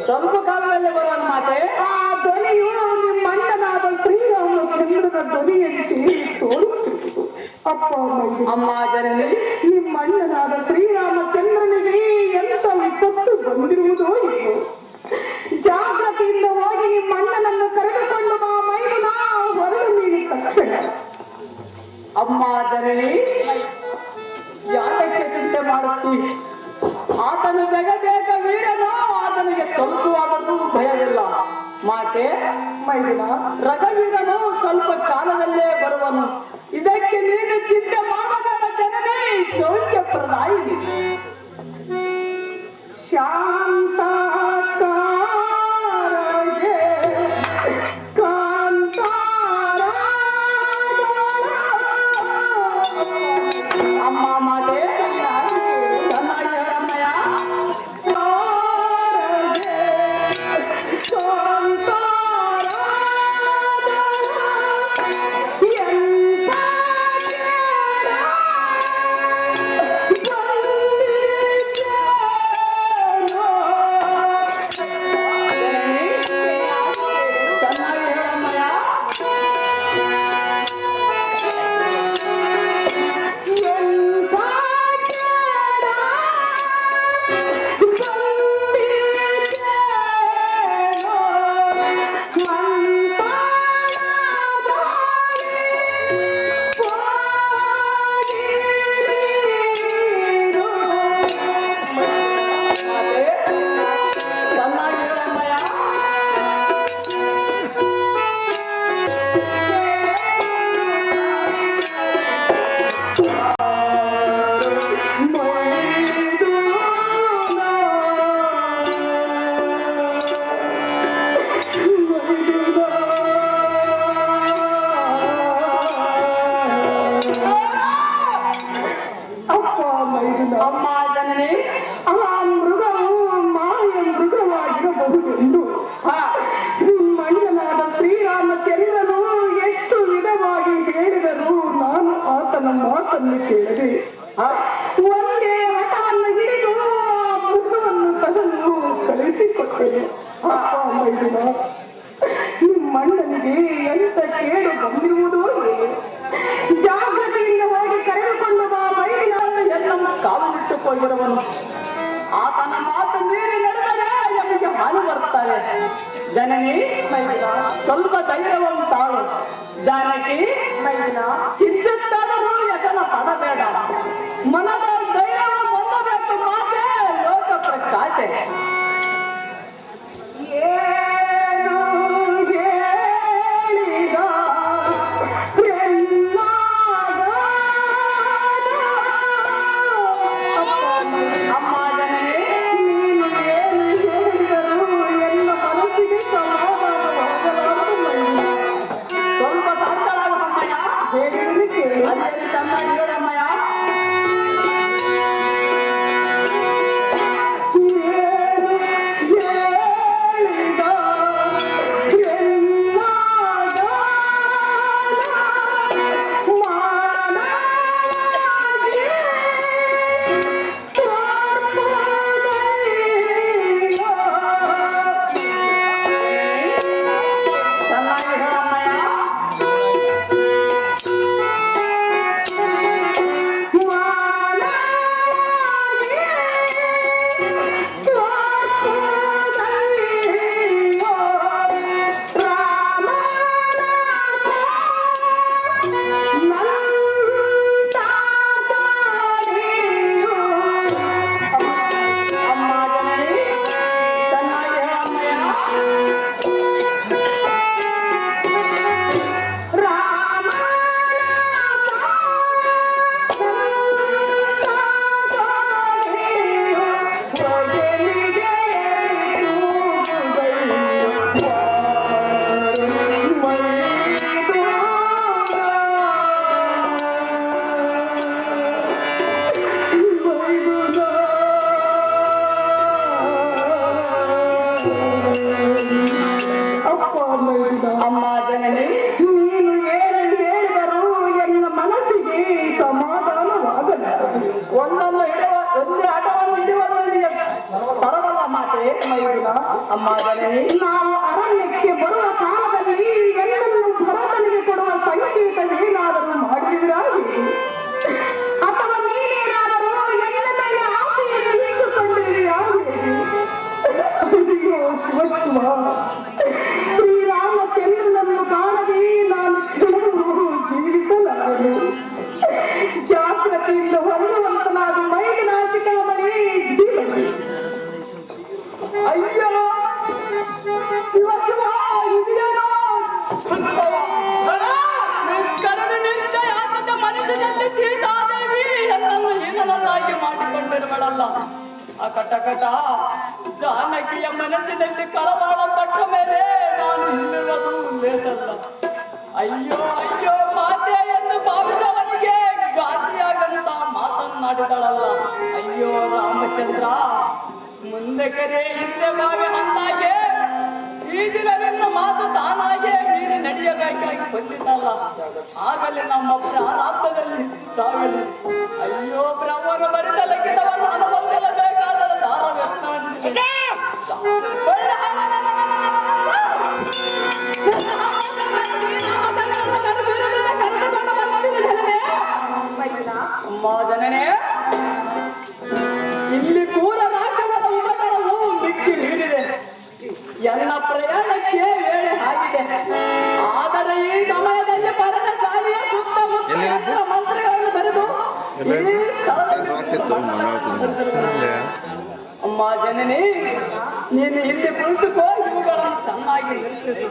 ಸ್ವಲ್ಪ ಕಾಲದಲ್ಲಿ ಬರುವ ಮಾತೆ. ಆ ಧ್ವನಿಯು ನಿಮ್ಮಣ್ಣನಾದ ಶ್ರೀರಾಮಚಂದ್ರನ ಧ್ವನಿಯಂತೆ ತೋರುತ್ತಿತ್ತು. ಅಪ್ಪ ಅಮ್ಮ ಜನನಿ, ನಿಮ್ಮಣ್ಣನಾದ ಶ್ರೀರಾಮಚಂದ್ರನಿಗೆ ಎಂತ ವಿಪತ್ತು ಬಂದಿರುವುದೋ ಏನು. ಜಾಗ್ರತೆಯಿಂದ ಹೋಗಿ ನಿಮ್ಮಣ್ಣನನ್ನು ಕರೆದುಕೊಂಡು ಬಾ ಮೈದುನ, ಹೊರಡು ನೀನು ತಕ್ಷಣ. ಅಮ್ಮ ಜನನಿ, ಯಾತಕ್ಕೆ ಚಿಂತೆ ಮಾಡುತ್ತೀವಿ? ಆತನು ಜಗದೇಕ ವೀರನು, ಆತನಿಗೆ ಸ್ವಲ್ಪವಾದರೂ ಭಯವಿಲ್ಲ. ಮಾತೆ ಮೈದುನ, ರಘುವೀರನು ಸ್ವಲ್ಪ ಕಾಲದಲ್ಲೇ ಬರುವನು. ಇದಕ್ಕೆ ನೀನು ಚಿಂತೆ ಮಾಡಬೇಡ ಜನನಿ, ಸೌಖ್ಯ ಪ್ರದಾಯಿನಿ. ಶಾಂತ ಅಮ್ಮ ಮಾತೆ ಚೆನ್ನಾಗಿ ಹೇಳಮ್ಮಯ್ಯ. ಅಮ್ಮ ಜನನಿ, ಆ ಮೃಗವು ಮಾಯ ಮೃಗವಾಗಿರಬಹುದೆಂದು ನಿಮ್ಮಣ್ಣನಾದ ಶ್ರೀರಾಮಚಂದ್ರನು ಎಷ್ಟು ವಿಧವಾಗಿ ಹೇಳಿದರೂ ನಾನು ಆತನ ಮಾತನ್ನು ಕೇಳದೆ ಒಂದೇ ಹಠವನ್ನು ಹಿಡಿದು ಆ ಮೃಗವನ್ನು ತಗಲು ಕಳಿಸಿಕೊಟ್ಟೆನೆ. ಅಪ್ಪ ಮೈದುನ, ನಿಮ್ಮಣ್ಣನಿಗೆ ಎಂತ ಕೇಳು ಬಂದಿರುವುದೋ ಏನು. ಜಾಗೃತಿಯಿಂದ ಹೋಗಿ ಕರೆದುಕೊಂಡು ಬಾ ಮೈದುನ. ಎಲ್ಲ ಕಾವಲಿಟ್ಟುಕೊಂಡಿರುವನು. ಆತನ ಮಾತು ಮೀರಿ ನಡೆದರೆ ನಮಗೆ ಹಾನಿ ಬರ್ತಾರೆ. ಜನನಿ, ಸ್ವಲ್ಪ ಧೈರ್ಯವನ್ನು ತಾಳು. ಜಾನಕಿ, ಕಿಂಚಿತ್ತಾದರೂ ವ್ಯಸನ ಪಡಬೇಡ. ಮನದ ಧೈರ್ಯವು ಹೊಂದಬೇಕು. ಮಾತೆ ಲೋಕ ಪ್ರಖ್ಯಾತೆ. ಏನು ಹೇಳಿದ ಅಮ್ಮ ಜನನಿ, ನೀನು ಏನು ಹೇಳಿದರೂ ಎಲ್ಲ ಮನಸ್ಸಿಗೆ ಸಮಾಧಾನವಾಗಲಾರದು ಮೈದುನ. ಸ್ವಲ್ಪ ಶಾಂತಳಾಗಮ್ಮಯ್ಯ. ಹೇಳಿದ್ರೆ ಕೇಳು. ಅದೇನು ಚೆನ್ನಾಗಿ ಹೇಳಮ್ಮಯ್ಯ. ಚೆನ್ನಾಗಿ ಹೇಳಮ್ಮಯ್ಯ. ಅಮ್ಮ ಜನನಿ, ಚೆನ್ನಾಗಿ ಹೇಳಮ್ಮಯ್ಯ. ಅಮ್ಮ ಜನನಿ, ನೀನು ಏನು ಹೇಳಿದರೂ ಎನ್ನ ಮನಸ್ಸಿಗೆ ಸಮಾಧಾನವಾಗಲಾರದು. ಒಂದೇ ಆಟವನ್ನು ಹಿಡಿಯುವುದರಲ್ಲಿ ತರವಲ್ಲ ಮಾತೆ ಮೈದುನ. ಅಮ್ಮ ಜನನಿ, ನಾವು ಅರಣ್ಯಕ್ಕೆ ಬರುವ ಕಾಲದಲ್ಲಿ ಎಲ್ಲರನ್ನು ಭರತನಿಗೆ ಕೊಡುವ ಸಂಕೇತವೇನಾದರೂ ಮಾಡಿರುವಿರಾ ಅಥವಾ ನೀನೇನಾದರೂ ಎಲ್ಲ ಮೇಲೆ ಆಸೆಯನ್ನು ಇಟ್ಟುಕೊಂಡಿರುವಿರಾ? ಅಯ್ಯೋ ಶಿವ, ಶ್ರೀರಾಮಚಂದ್ರನನ್ನು ಕಾಣದೆ ನಾನು ಕ್ಷಣವೂ ಜೀವಿಸಲಾರನು. ಜಾಗೃತಿಯಿಂದ ಹೊರಡುವಂತನಾದ ಮೈನಾಶಿಕಾಮಣಿ. ಅಯ್ಯೋ ಶಿವ ಶಿವ, ಇದೇನೋ ನಿಷ್ಕರುಣೆಯಿಂದ ಯಾತಕ ಮನಸ್ಸಿನಲ್ಲಿ ಸೀತಾದೇವಿ ನನ್ನನ್ನು ಹೀನನನ್ನಾಗಿ ಮಾಡಿಕೊಂಡಿರುವಳಲ್ಲ. ಅಕಟಕಟ ಜಾನಕಿಯ ಮನಸ್ಸಿನಲ್ಲಿ ಕಳವಾಳ ಪಟ್ಟ ಮೇಲೆ ನಾನು ಹಿಂದಿರುವುದು ಲೇಸಲ್ಲ. ಅಯ್ಯೋ ಅಯ್ಯೋ ಮಾತೆ ಎಂದು ಭಾವಿಸವನಿಗೆ ಗಾಸಿಯಾಗಂತ ಮಾತನ್ನಾಡಿದಳಲ್ಲ. ಅಯ್ಯೋ ರಾಮಚಂದ್ರ, ಮುಂದೆ ಕೆರೆ ಹಿಂದೆ ಬಾವಿ ಅಂದಾಗೆ ಈ ದಿನ ನಿನ್ನ ಮಾತು ತಾನಾಗೆ ಮೀರಿ ನಡೆಯಬೇಕಾಗಿ ಬಂದಿದ್ದಲ್ಲ. ಆಗಲೇ ನಮ್ಮ ಪ್ರಾರಾಬ್ಧದಲ್ಲಿ ಇದ್ದಾಗಲಿ. ಅಯ್ಯೋ ಬ್ರಹ್ಮನ ಬರಿದ ಲಿಖಿತವನ್ನು ಅನುಭವಿಸಲೇಬೇಕಾದರೆ ದಾರವೆತ್ತನಿಸಿದೆ. ಕರೆದುಕೊಂಡು ಬರ್ತೀನಿ ಜನನೇ. ಅಮ್ಮ ಜನನೇ, ಇಲ್ಲಿ ಕೂರ ರಾಕ್ಷಸರ ಉಪಟಳವು ಮಿಕ್ಕಿ ನೀಡಿದೆ. ಎನ್ನ ಪ್ರಯಾಣಕ್ಕೆ ವೇಳೆ ಆಗಿದೆ. ಆದರೆ ಈ ಸಮಯದಲ್ಲಿ ಪರ್ಣಶಾಲೆಯ ಸುತ್ತಮುತ್ತ ಯಂತ್ರ ಮಂತ್ರಿಗಳನ್ನು ಬರೆದು ಈ ಸ್ಥಳದಲ್ಲಿ ಅಮ್ಮ ಜನನಿ, ನೀನು ಇಲ್ಲಿ ಕುಳಿತುಕೋ, ಇವುಗಳನ್ನು ಚೆನ್ನಾಗಿ ನಿರೀಕ್ಷಿಸು.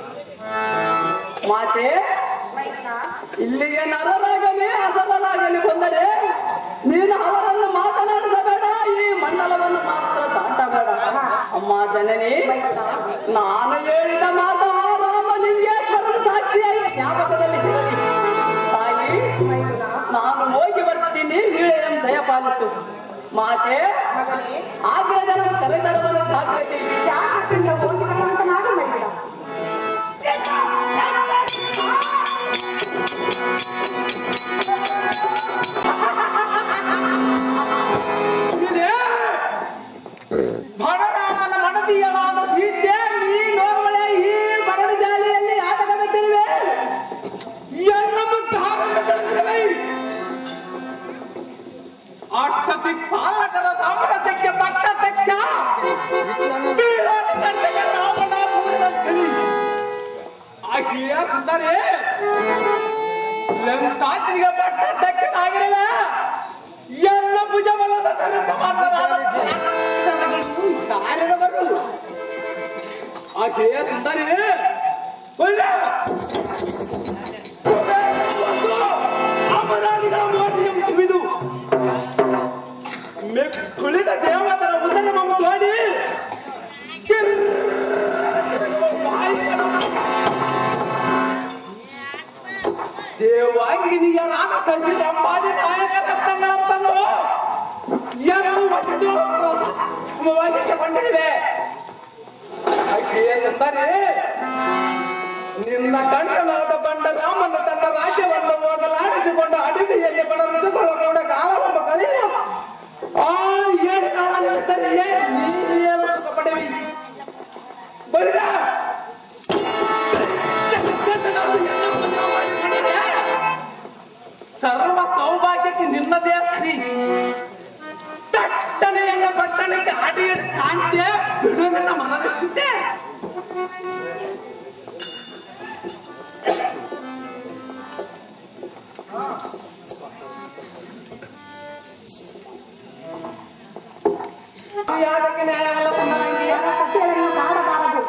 ಮಾತೆ, ಇಲ್ಲಿಗೆ ನರರಾಗಲಿ ಅಸರಲಾಗಲಿ ಬಂದರೆ ನೀನು ಅವರನ್ನು ಮಾತನಾಡಿಸಬೇಡ, ಈ ಮಂಡಲವನ್ನು ಮಾತ್ರ ದಾಟಬೇಡ. ಅಮ್ಮ ಜನನಿ, ನಾನು ಹೇಳಿದ ಮಾತು ರಾಮಲಿಂಗೇಶ್ವರನ ಸಾಕ್ಷಿಯಾಗಿ ಜ್ಞಾಪಕದಲ್ಲಿ ತಾಯಿ, ನಾನು ಹೋಗಿ ಬರ್ತೀನಿ, ನೀಳೆಯಂ ದಯಪಾಲಿಸು. ಮಾತೆ, ಆಗ್ರಜನ ಕರೆತರುವುದು ಜಾಗೃತಿ. ಜಾಗೃತಿಯಿಂದ ಹೋಗಿರುವಂತನಾದ ಮೈದ. ಭರರಾಮನ ಮಡದಿಯಳಾದ ಸೀತೆ, ನೀನೋರ್ವಳೆ ಈ ಬರಡು ಜಾಲಿಯಲ್ಲಿ ಆತಕ ಬಿದ್ದಿರುವೆ. ಅಷ್ಟತಿ ಪಾಲಕರ ಸಾಮ್ರಾಜ್ಯಕ್ಕೆ ಪಟ್ಟ ತೆಚ್ಚ ರಾವಣ ಆಹಿಯ ಸುಂದರಿ ಲಂಕಾತ್ರಿಗೆ ಪಟ್ಟ ದಕ್ಷನಾಗಿರುವೆ. ಎಲ್ಲ ಭುಜ ಬಲದ ಸರಿ ಸಮಾನರಾದ ಕಾರ್ಯದವರು ಆಕೆಯ ಸುಂದರಿ ಅಮರಾದಿಗಳ ಮೋರ್ಯಂ ತುಳಿದು ತುಳಿದ ದೇವತರ ಉದರ ಮಮ್ಮ ತೋಡಿ ದೇವಾಂಗಿನಿಯ ರಾಮ ಸಂಚಿತ ಅಂಬಾದಿ ನಾಯಕ ರತ್ನಗಳ ತಂದು ಎಂದು ವಶಿಸಿಕೊಂಡಿವೆ. ಸುಂದರಿ, ನಿನ್ನ ಗಂಡನಾದ ಬಂಡ ರಾಮನ ತನ್ನ ರಾಜ್ಯವನ್ನು ಹೋಗಲಾಡಿಸಿಕೊಂಡು ಅಡಿಮೆಯಲ್ಲಿ ಬಡರಿಸಿಕೊಳ್ಳ ಕೂಡ ಕಾಲವನ್ನು ಕಳೆಯುವ ಆ ಏಳು ರಾಮನ ಸರಿಯೇ ನೀನು ಸುಖ ಪಡೆವಿ. ಬೈರ ಸರ್ವ ಸೌಭಾಗ್ಯಕ್ಕೆ ನಿನ್ನದೇ ಸರಿ. ತಟ್ಟನೆಯನ್ನ ಪಟ್ಟಣಕ್ಕೆ ಅಡಿಯ ಕಾಂತ್ಯ ಬಿಡು ನನ್ನ ಮನಸ್ಸಿದ್ದೆ. ಯಾದಕ್ಕೆ ನ್ಯಾಯವಲ್ಲ ಸುಂದರಂಗಿ? ಸತ್ಯವನ್ನು ಕಾಡಬಾರದು.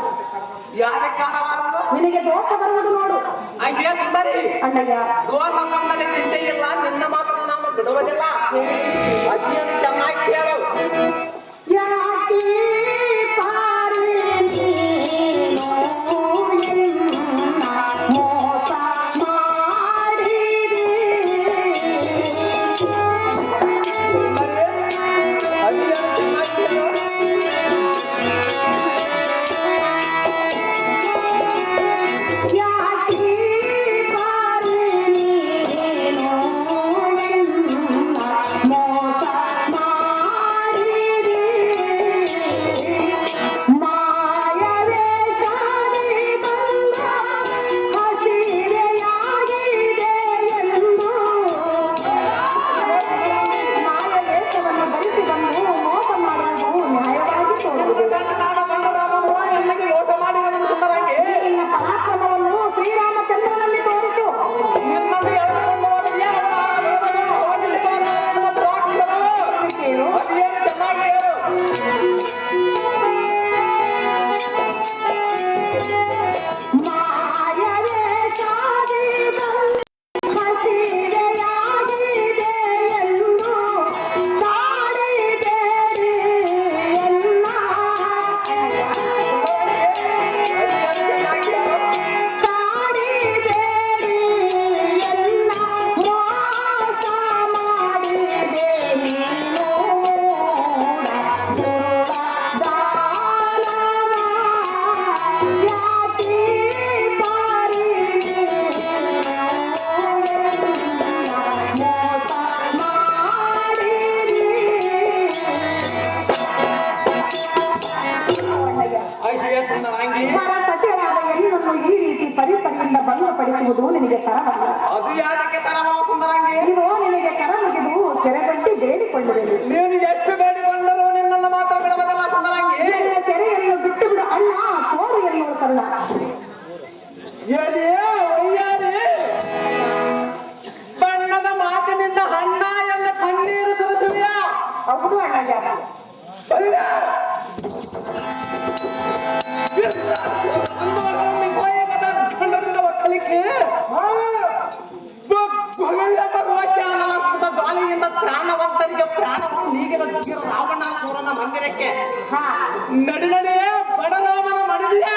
ಯಾದಕ್ಕೆ ಕಾಣಬಾರದು? ನಿನಗೆ ದೋಷ ಬರುವುದು ನೋಡು. ಅಯ್ಯ ಸುಂದರಿ, ಅಣ್ಣಯ್ಯ, ದೋಷ ಸಂಬಂಧದ ಚಿಂತೆ ಇಲ್ಲ, ನಿನ್ನ ಮಾತನ್ನು ನಾವು ಬಿಡುವುದಿಲ್ಲ. ಅಜ್ಜಿಯನ್ನು ಚೆನ್ನಾಗಿ ಹೇಳು. ಯಾಕೆ ಪಾರೆ ನೀನು ಎನ್ನ ಮೋಸ ಮಾಡಿರಿ? ಅಜ್ಜಿಯನ್ನು ಚೆನ್ನಾಗಿ ಹೇಳು. ಯಾಕೆ ಪಾರೆ ನೀನು ಎನ್ನ ಮೋಸ ಮಾಡಿರಿ? ಅಯ್ಯೇ ಸುಂದರಾಂಗಿ, ಸತ್ಯವಾದ ಎನ್ನನ್ನು ಈ ರೀತಿ ಪರಿಪರಿಯಿಂದ ಭಂಗಪಡಿಸುವುದು ನಿನಗೆ ತರವಲ್ಲ. ಅದು ಯಾದಕ್ಕೆ ತರವಲ್ಲ ಸುಂದರಾಂಗಿ? ಇದು ನಿನಗೆ ಕರ ಮುಗಿದು ಸೆರೆಗಟ್ಟಿ ಬೇಡಿಕೊಳ್ಳುವುದು. ನೀನು ಎಷ್ಟು ಬೇಡಿಕೊಂಡರೂ ನಿನ್ನನ್ನು ಮಾತ್ರ ಬಿಡುವುದಿಲ್ಲ ಸುಂದರಾಂಗಿ. ನಿನ್ನ ಸೆರೆಯನ್ನು ಬಿಟ್ಟು ಬಿಡು ಅಣ್ಣ, ತೋರು ಎನ್ನುವ ಕರುಣ. ಎಲ್ಲಿಯೇ ಒಯ್ಯಾರಿ ಬಣ್ಣದ ಮಾತಿನಿಂದ ಅಣ್ಣ ಎನ್ನ ಕಣ್ಣೀರು ಸುರಿಸುವಿಯಾ? ಹೌದು ಅಣ್ಣಯ್ಯ. ಜ್ವಾಲೆಯಿಂದ ಪ್ರಾಣವಂತರಿಗೆ ಪ್ರಾಣವನ್ನು ನೀಗಿದ ರಾವಣ ಸೂರನ ಮಂದಿರಕ್ಕೆ ನಡಿ ನಡೆಯೇ ಬಡರಾಮನ ಮಡಿದಿದೆ.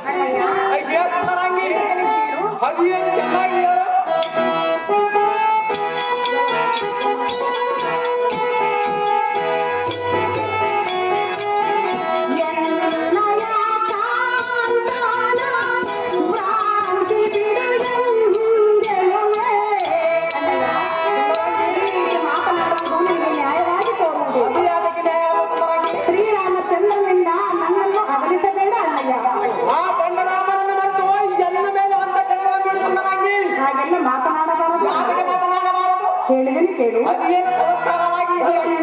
ಅಣ್ಣಯ್ಯ ಸುಂದರಾಂಗಿ, ಅದು ಏನು ಚೆನ್ನಾಗಿ ಹೇಳು. ಶ್ರೀರಾಮಚಂದ್ರನಿಂದ ನನ್ನನ್ನು ಅಗಲಿಸಬೇಡ ಅಣ್ಣಯ್ಯ. ಆ ಬಣ್ಣರಾಮನನ್ನು ಮರೆತು ಎನ್ನ ಮೇಲೆ ಅಂತ ಕಣ್ಣವಾಗಿಡು ಸುಂದರಾಂಗಿ. ಹಾಗೆಲ್ಲ ಮಾತನಾಡಬಾರದು. ಯಾತಕ್ಕೆ ಮಾತನಾಡಬಾರದು? ಹೇಳಿದನು ಕೇಳು. ಅದೇನು ಸಂಸ್ಕಾರವಾಗಿ ಹೇಳು.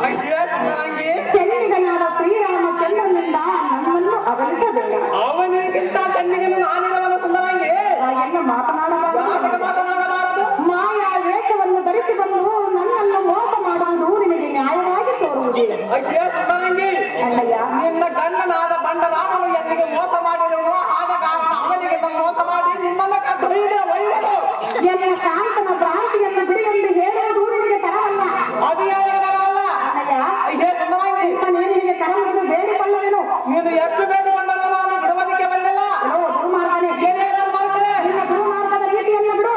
ಅಯ್ಯೇ ಸುಂದರಾಂಗಿ, ಚೆನ್ನಿಗನಾದ ಶ್ರೀರಾಮಚಂದ್ರನಿಂದ ನನ್ನನ್ನು ಅಗಲಿಸಬೇಡ. ಅವನಿಗಿಂತ ಕಣ್ಣಿಗನು ನಾನಿನವನ ಸುಂದರಾಂಗಿ. ಹಾಗೆಲ್ಲ ಮಾತನಾಡಬಾರದು. ಯಾತಕ್ಕೆ ಮಾತನಾಡಬಾರದು? ಮಾಯಾ ವೇಷವನ್ನು ಧರಿಸಿಕೊಂಡು ನನ್ನನ್ನು ಮೋಸ ಮಾಡುವುದು ನಿನಗೆ ನ್ಯಾಯವಾಗಿ ತೋರುವುದಿಲ್ಲ. ಅಯ್ಯೇ ಸುಂದರಾಂಗಿ, ಅಣ್ಣಯ್ಯ, ನಿನ್ನ ಗಂಡನಾದ ಬಂಡರಾಮನು ಎನ್ನಿಗೆ ಮೋಸ ಮಾಡಿದನು. ಆದ ಕಾರಣ ಅವನಿಗೆ ಮೋಸ ಮಾಡಿ ನಿನ್ನನ್ನು ಕರೆಯಿದೆ ಒಯ್ಯುವುದು. ಎನ್ನ ಕಾಂತನ ಭ್ರಾಂತಿಯನ್ನು ಬಿಡಿ ಎಂದು ಹೇಳುವುದು ನಿನಗೆ ತರವಲ್ಲ. ಅದು ಯಾರಿಗೆ ತರವಲ್ಲ? ಅಣ್ಣಯ್ಯ, ಅಯ್ಯೇ ಸುಂದರಾಂಗಿ, ನಿನಗೆ ಕರ ಮುಗಿದು ಬೇಡಿಕೊಳ್ಳವೇನು? ನೀನು ಎಷ್ಟು ಬೇಡಿಕೊಂಡರೂ ನಾನು ಬಿಡುವುದಕ್ಕೆ ಬಂದಿಲ್ಲ. ದುರ್ಮಾರ್ಗನೇ, ಏನೇ ದುರ್ಮಾರ್ಗವೇ, ನಿನ್ನ ದುರ್ಮಾರ್ಗದ ರೀತಿಯನ್ನು ಬಿಡು.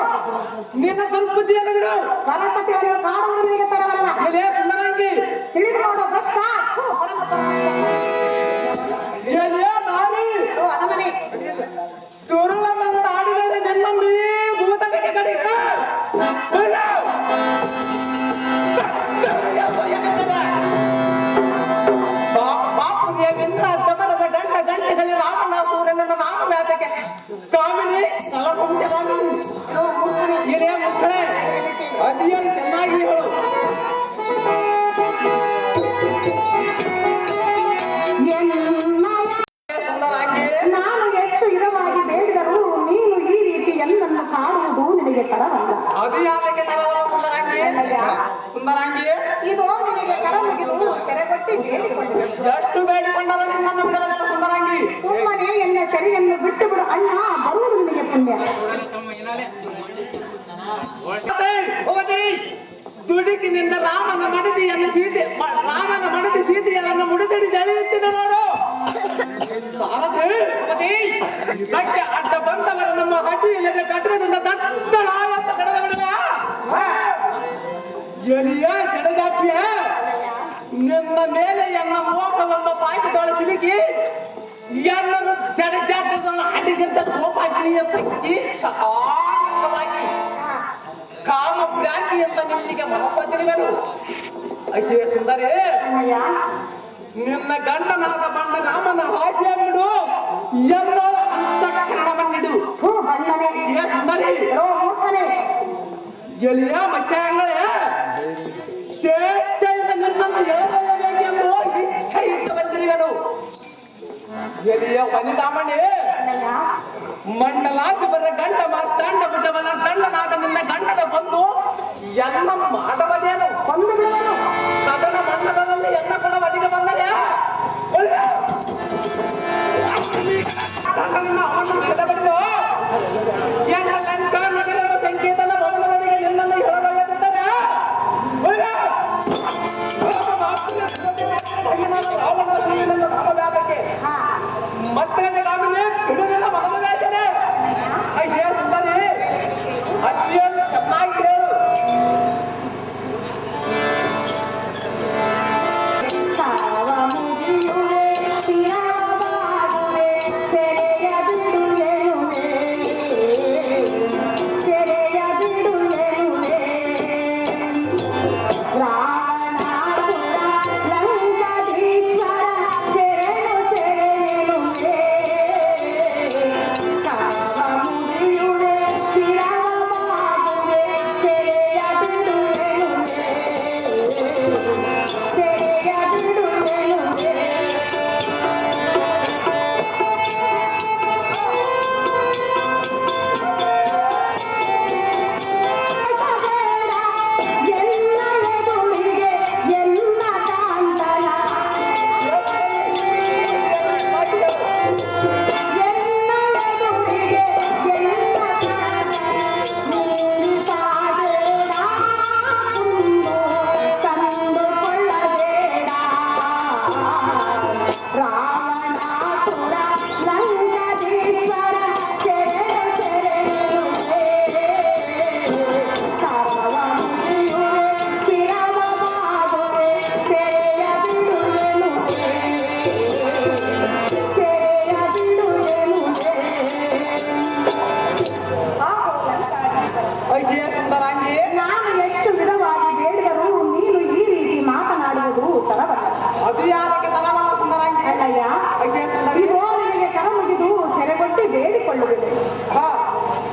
ನಿನ್ನ ದುರ್ಬುದ್ಧಿಯನ್ನು ಬಿಡು. ಪರಪತಿಯನ್ನು ಕಾಡುವುದು ನಿನಗೆ ತರವಲ್ಲ. ಏನೇ ಸುಂದರಾಂಗಿ, ತಿಳಿದು ನೋಡು ಭ್ರಷ್ಟ. ಥು, ಏನೇ ನಾರಿ ಅದಮನೆ ತುರುಳನ್ನು ಆಡಿದರೆ ನಿನ್ನ ಮೀ ಭೂತಕ್ಕೆ ಕಡೆಗೆ ಬಾಪು ದೇವೇಂದ್ರ ದಮನದ ಗಂಟೆಗಲಿ ರಾಮಣ್ಣ ಸೂರ್ಯನ ನಾಮ ವ್ಯಾತಕ್ಕೆ ಕಾಮಿನಿ ಕಲಪಂಚ ಕಾಮಿನಿ ಇಲ್ಲೇ ಮುಕ್ಕಳೆ ಅದೇನು ಚೆನ್ನಾಗಿ ಹೇಳು. ಸುಂದರಾಂಗಿ, ನಾನು ಎಷ್ಟು ಇದವಾಗಿ ಬೇಡಿದರೂ ನೀನು ಈ ರೀತಿ ಎಲ್ಲನ್ನು ಕಾಡುವುದು ನಿನಗೆ ತರವಲ್ಲ. ಅದು ಯಾತಕ್ಕೆ ತರವಲ್ಲ ಸುಂದರಾಂಗಿ? ಸುಂದರಾಂಗಿ, ಇದು ನಿನಗೆ ಕರ ಮುಗಿದು ಸೆರೆಗೊಟ್ಟಿ ಬೇಡಿಕೊಂಡಿದೆ. ಎಷ್ಟು ಬೇಡಿಕೊಂಡರೂ ನಿನ್ನನ್ನು ಬಿಡುವುದಿಲ್ಲ ಸುಂದರಾಂಗಿ. ಸುಮ್ಮನೆ ಎನ್ನ ಸೆರೆಯನ್ನು ಬಿಟ್ಟು ಬಿಡು ಅಣ್ಣ, ಬರುವುದು ನಿನಗೆ ಪುಣ್ಯ. ದುಡುಕಿನಿಂದ ರಾಮನ ಮಡದಿಯನ್ನು ಸೀತೆಯನ್ನು ಮುಡಿದಡಿ ಎಳೆಯುತ್ತಿನ ನೋಡು. ಇದಕ್ಕೆ ಅಡ್ಡ ಬಂದವರ ನಮ್ಮ ಅಡ್ಡಿ ಇಲ್ಲದೆ ಕಟ್ಟಡದಿಂದ ದಟ್ಟಣ ಅಂತ ಕಡದ ಬಿಡುವ ಎಲಿಯ ಜಡಜಾಕ್ಷಿಯ ನಿನ್ನ ಮೇಲೆ ಎನ್ನ ಮೋಹವೆಂಬ ಪಾಯಕದೊಳ ಸಿಲುಕಿ ಎನ್ನನ್ನು ಜಡಜಾತ್ರೆಗಳ ಅಡ್ಡಿಗಿಂತ ಕೋಪಾಗ್ನಿಯ ಶಕ್ತಿ ಶಾಂತವಾಗಿ ಕಾಮ ಭ್ರಾಂತಿಯಿಂದ ನಿನ್ನಿಗೆ ಮನಸ್ಸು ಅಯ್ಯೇ ಸುಂದರಿ, ಅಣ್ಣಯ್ಯ, ನಿನ್ನ ಗಂಡನಾದ ಬಂಡರಾಮನ ಹಾಸ್ಯ ಬಿಡು, ಎನ್ನೋ ಅಂತಃಕರಣವನ್ನಿಡು. ಥು, ಬಣ್ಣನೆ, ಏ ಸುಂದರಿ, ಮೂರ್ಖನೆ, ಎಲ್ಲಿಯ ಮಚ್ಚಂಗಳೇ ಸ್ವೇಚ್ಛೆಯಿಂದ ನಿನ್ನನ್ನು ಎಳೆದೊಯ್ಯಬೇಕೆಂದು ಇಚ್ಛೆಯಿಂದ ಬಂದಿರುವೆನು. ಎಲ್ಲಿಯ ವನಿತಾಮಣಿ, ಅಣ್ಣಯ್ಯ, ಮಂಡಲಾಸಿ ಬರ ಗಂಡ ಮಾರ್ತಾಂಡ ಭುಜವನ ದಂಡನಾದ ನಿನ್ನ ಗಂಡನ ಬಂದು ಎನ್ನ ಮಾಡವದೇನು ಕೊಂದು ಬಿಡುವನು. ಕದನ ಮಂಡಲದಲ್ಲಿ ಎನ್ನ ಕೊಡ ಬದಿಗೆ ಬಂದರೆ ಗಂಡನನ್ನ ಅವನನ್ನು ಸೆಳೆಬಡಿದು ಎನ್ನ ಲಂಕಾ ನಗರದ ಸಂಕೇತನ ಭವನದಡಿಗೆ ನಿನ್ನನ್ನು ಹೇಳದೊಯ್ಯದಿದ್ದರೆ ರಾವಣನ ಸುಳ್ಳಿನಿಂದ ನಾಮವ್ಯಾತಕ್ಕೆ ಮತ್ತೆ ಕಾಮಿನಿ ಬಿಡುವಿನ ಮನದಾಯ್ತೇನೆ ಅಯ್ಯೇ ಸುಂದರಿ ಅಲ್ಲಿಯೇನು ಚೆನ್ನಾಗಿ ಹೇಳು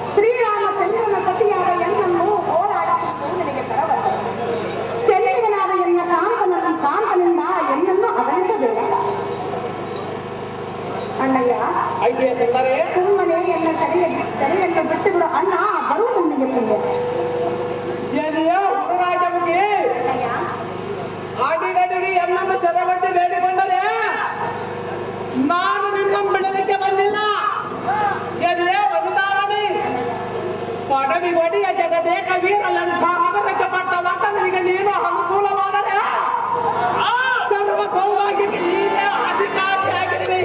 ಶ್ರೀರಾಮಚಂದ್ರನ ಸತಿಯಾದ ಎನ್ನನ್ನು ಹೋರಾಡಿಸುವುದು ನಿನಗೆ ತರವಲ್ಲ. ಚೆನ್ನಿಗನಾದ ಎನ್ನ ಕಾಂತನಿಂದ ಎನ್ನನ್ನು ಅಗಲಿಸಬೇಡ ಅಣ್ಣಯ್ಯ. ಸುಮ್ಮನೆ ಎನ್ನ ಸರಿಯನ್ನು ಬಿಟ್ಟು ಬಿಡು ಅಣ್ಣ, ಬರು ನಿನಗೆ ಪುಣ್ಯ. ಆಡಿಗಡಿಗೆ ಎನ್ನನ್ನು ಸೆರೆಗೊಟ್ಟಿ ಬೇಡಿಕೊಂಡರೆ ನಾನು ನಿನ್ನನ್ನು ಬಿಡಲಿಕ್ಕೆ ಬಂದಿಲ್ಲ. ಎಲ್ಲಿಯೇ ಬದುಕಾವಣಿ ಪಡವಿ ಒಡಿಯ ಜಗದೇಕ ವೀರ ಲಂಕಾ ನಗರಕ್ಕೆ ಪಟ್ಟವಂತ ನಿನಗೆ ನೀನು ಅನುಕೂಲವಾದರೆ ಸರ್ವ ಸೌಭಾಗ್ಯಕ್ಕೆ ನೀನೇ ಅಧಿಕಾರಿಯಾಗಿರುವೆ.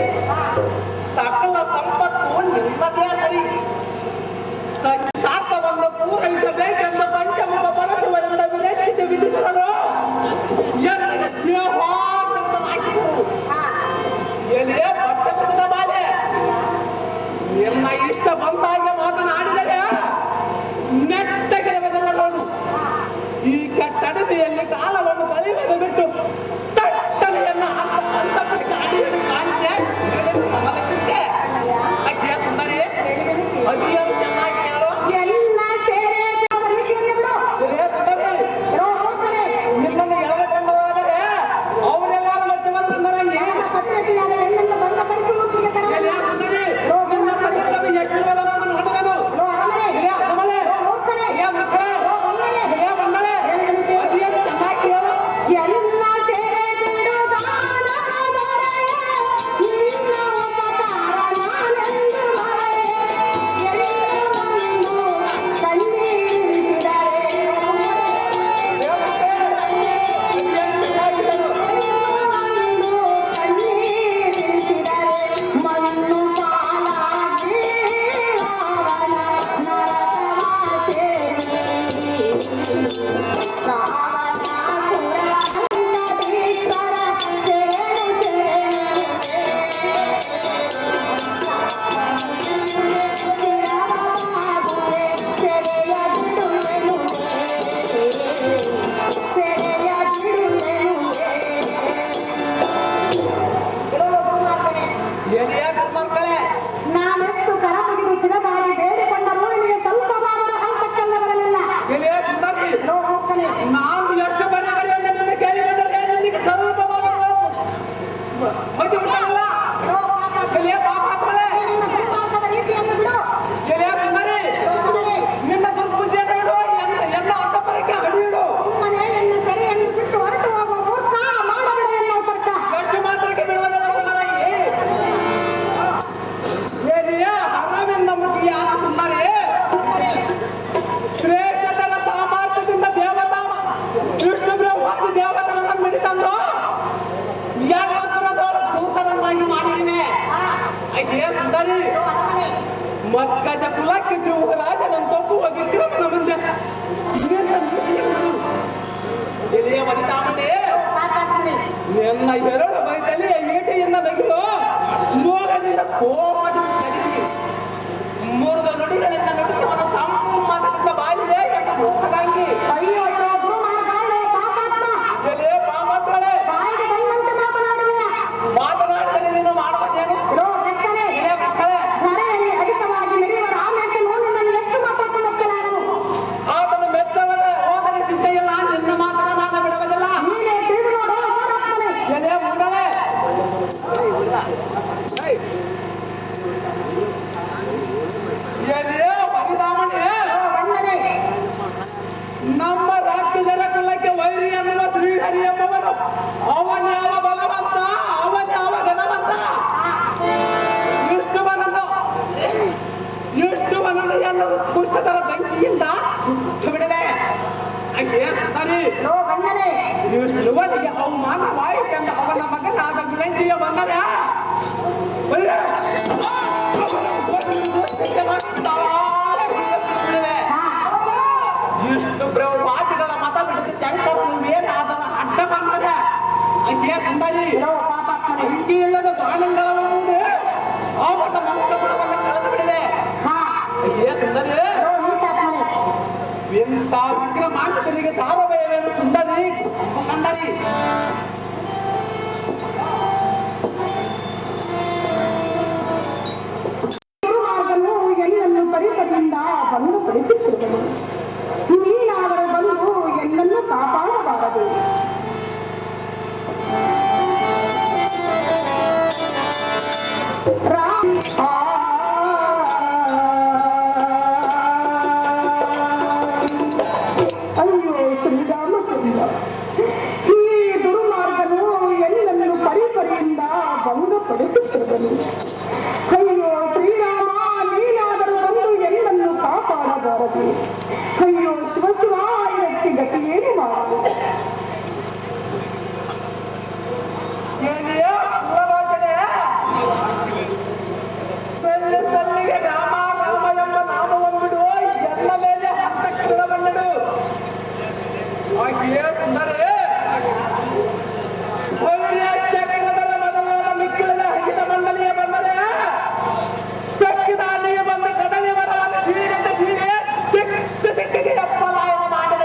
ಸಕಲ ಸಂಪತ್ತು ನಿನ್ನದೇ ಸರಿ. ಸಂತಾಪವನ್ನು ಪೂರೈಸಬೇಕೆಂದು ಪಂಚಮುಖ ಪರಶುವರಿಂದ ವಿರಚಿತ ವಿಧಿಸಲು ಎಲ್ಲಿಗೆ ಸ್ನೇಹಾಗಿರು ಎಲ್ಲಿಯೇ ಪಟ್ಟದ ಬಾಲೆ ನಿನ್ನ ಇಷ್ಟ ಬಂದಾಗೆ ಮಾತನಾಡಿದರೆ ನೆಟ್ಟಗಿರಬೇಕನ್ನು ಈ ಕೆಟ್ಟಡವಿಯಲ್ಲಿ ಕಾಲವನ್ನು ಕಳೆಯುವುದು ಬಿಟ್ಟು ತಟ್ಟನೆಯನ್ನ ಅಡಿಯನ್ನು ಕಾಂತೆ ಮನಸ್ಸಿದ್ದೆ ಅಜ್ಜಿಯ ಸುಂದರಿ ಅದಿಯರು ಚೆನ್ನಾಗಿ ಹೇಳು. ನಿಮ್ಮನ್ನು ಎಳೆದುಕೊಂಡು ಹೋದರೆ ಅವರೆಲ್ಲಾರು ಮಧ್ಯಮ ಸುಂದರಂಗಿ ನಿನ್ನ ಪತ್ರಿಕೆ ಎಷ್ಟು ಒಕ್ಕಜ ಕುಲಕ್ಕೆ ಶಿವರಾಜನಂತೊಬ್ಬುವ ವಿಕ್ರಮನ ಮುಂದೆ ಎಲ್ಲಿಯ ಮದಿತಾಮಂಡೆ ನನ್ನ ಎರಡು ಬೈದಲ್ಲಿ ಏಟೆಯಿಂದ ನಗಿಲು ಮೋಹದಿಂದ ಕೋಪದಿಂದ ನಗಿಸಿ ಮೂರ್ದ ನುಡಿಗಳಿಂದ ನುಡಿಸುವನ ಸಂವಾದದಿಂದ ಬಾಲಿದೆ ಎಂದು ಮುಖದಾಗಿ ಅಯ್ಯೋ ಗುರುಮಾರ್ಗಾಳೆ ಪಾಪಾತ್ಮ ಎಲೆ ಪಾಪತ್ವಳೆ ಬಾಯಿಗೆ ಬಂದಂತೆ ಮಾತನಾಡುವೆಯ ಮಾತನಾಡಿದರೆ ನೀನು ಮಾಡುವುದೇನು ರೋ ಕೃಷ್ಣನೇ ಎಲೆ ಕೃಷ್ಣಳೆ ಧರೆಯಲ್ಲಿ ಅಧಿಕವಾಗಿ ಮೆರೆಯುವ ರಾಮೇಶನು ನಿನ್ನನ್ನು ಎಷ್ಟು ಮಾತಾಡ್ಕೊಂಡಾನು ಆತನು ಮೆಚ್ಚವದ ಹೋದರೆ ಸಿದ್ಧೆಯಲ್ಲ ನಿನ್ನ ಮಾತನ ನಾನು ಬಿಡುವುದಿಲ್ಲ ನೀನೇ ತಿಳಿದು ನೋಡು ಮೂಢಾತ್ಮನೇ ಎಲೆ ಮೂಡಲೆ ಎಲೆ ಮದಿತಾಮಣೆ ಬಣ್ಣನೆ ನಮ್ಮ ರಾಕ್ಷಸರ ಕುಲಕ್ಕೆ ವೈರಿ ಎನ್ನುವ ಶ್ರೀಹರಿ ಎಂಬವನು ಅವನ್ಯಾವ ಬಲವಂತ ಅವನ್ಯಾವ ಘನವಂತ ಇಷ್ಟುವನನ್ನು ಎನ್ನುವುದು ಕುಷ್ಠತರ ಬೆಂಕಿಯಿಂದ ಬಿಡುವೆ ಸರಿ ರೋ ಬಣ್ಣನೆ ಇವನಿಗೆ ಅವಮಾನವಾಯಿತೆಂದ ಅವನ ಮಗನಾದ ವಿರಂಜಿಯ ಬಂದರೆ ಇಷ್ಟು ಮಾತಿಗಳ ಮತ ಬಿಡಿದ ಶಂಕರನು ಮೇಲಾದರ ಅಡ್ಡ ಬಂದರೆ ಅಂಗೆ ಸುಂದರಿ ರೋ ಪಾಪಾತ್ಮನೇ ಅಂಕಿ ಇಲ್ಲದ ಬಾಣಗಳ ಮುಂದೆ ಅವನ ಮಂಕ ಬಿಡವನ್ನು ಕಳೆದು ಬಿಡುವೆ ಹಾ ಅಂಗೆ ಸುಂದರಿ ರೋ ನೀಚಾತ್ಮನೇ ಎಂತ ವಿಕ್ರಮಾಂತನಿಗೆ ತಾರಭಯವೇನು ಸುಂದರಿ ಕಂದರಿ ಗುರುಮಾರ್ಗನು ಎನ್ನನ್ನು ಪರಿಸರದಿಂದ ಭಂಗಪಡಿಸುತ್ತಿರುವನು ನೀನಾದರೂ ಬಂದು ಎನ್ನನ್ನು ಕಾಪಾಡಬಾರದು ರಾಮ್ ಅಯ್ಯೋ ಶ್ರೀರಾಮಚಂದ್ರ ಈ ದುರ್ಮಾರ್ಗನು ಎನ್ನನ್ನು ಪರಿಸರದಿಂದ ಭಂಗಪಡಿಸುತ್ತಿರುವನು ಅಯ್ಯೋ ಶ್ರೀರಾಮ ನೀನಾದರೂ ಬಂದು ಎನ್ನನ್ನು ಕಾಪಾಡಬಾರದು ಅಯ್ಯೋ ಶಿವಶಿವ ಇದಕ್ಕೆ ಗತಿ ಏನು ಮಾಡಲು ಎಲ್ಲಿಯೋ ಪುರಲೋಚನೆ ಸಲ್ಲಿಗೆ ರಾಮ ರಾಮ ಎಂಬ ನಾಮವನ್ನಿಡು ಎನ್ನ ಮೇಲೆ ಹತ್ತ ಕಿರಣವನ್ನಿಡು ಆಕೆಯ ಸುಂದರೇ ಚಕ್ರದರ ಮೊದಲಾದ ಮಿಕ್ಕಿಳಿದ ಹಗ್ಗಿದ ಮಂಡಲಿಯ ಬಂದರೆ ಸಕ್ಕಿದ ನೀ ಬಂದು ಕದಳಿ ಮರವನ್ನು ಸೀಳಿದಂತೆ ಸೀಳಿ ದಿಕ್ಕಿಗೆ ಎಪ್ಪಲಾಯನ ಮಾಡಿ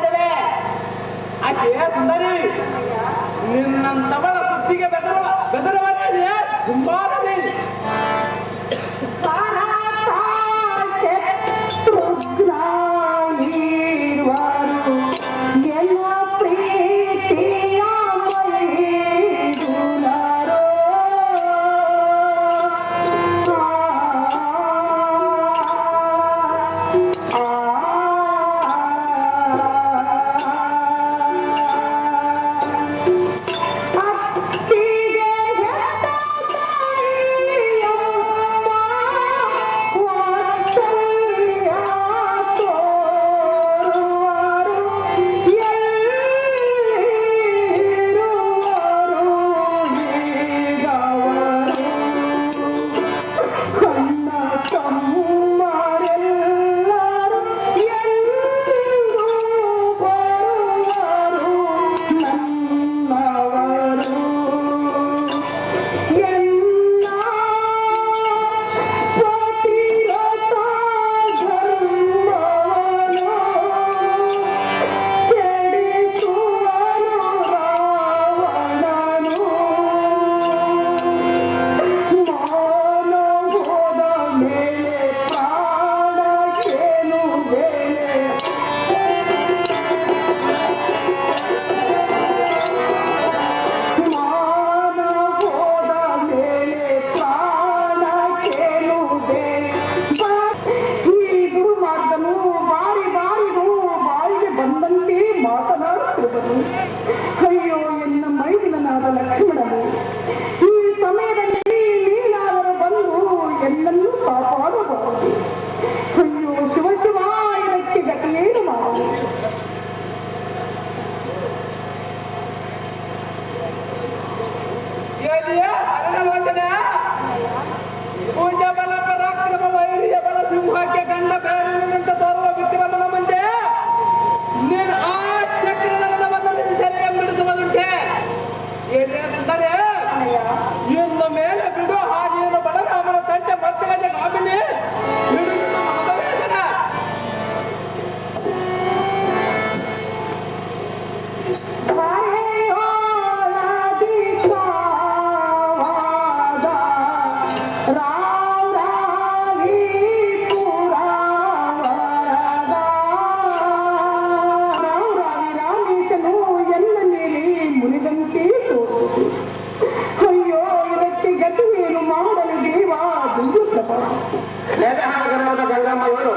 ಮಹಾನಗರದ ಗಂಗಮ್ಮವರು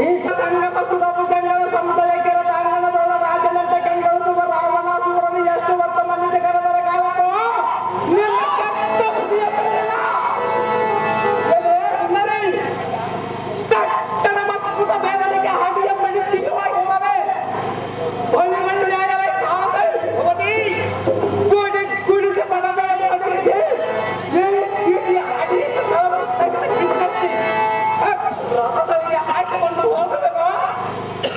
ಈ ಸಂಗಮ ಸುರಭುಜಂಗಳ ಸಂಶಯಕ್ಕಿರ ತಾಂಗಣದೊಳ ರಾಜನಂತೆ ಕಂಗೊಳಿಸುವ ರಾವಣಾಸುರನು ಎಷ್ಟು ಹೊತ್ತ ಮನುಷ್ಯ ಕರೆದರ ಕಾಲಕ್ಕೂ ನಿನ್ನ ಕೆಟ್ಟ ಬುದ್ಧಿಯ ಬಿಡಲಿಲ್ಲ. ಎಲೆ ಸುಂದರಿ, ತಟ್ಟನ ಮತ್ಕುತ ಬೇರನಿಗೆ ಹಡಿಯ ಮಣಿ ತಿರುವಾಗಿ ಹೋಗವೆ ಬಳಿ ಬಳಿ ನ್ಯಾಯಾಲಯ ಸಾರದೆ ಭವತಿ ಗುಡಿಸಿ ಬಡವೆ ಬಡಗಿಸಿ ಸೀದಿ ಅಡಿಯಿಟ್ಟು ಕಿತ್ತತ್ತಿ ರಥದಲ್ಲಿಗೆ ಹಾಕಿಕೊಂಡು ಹೋಗಬೇಕು.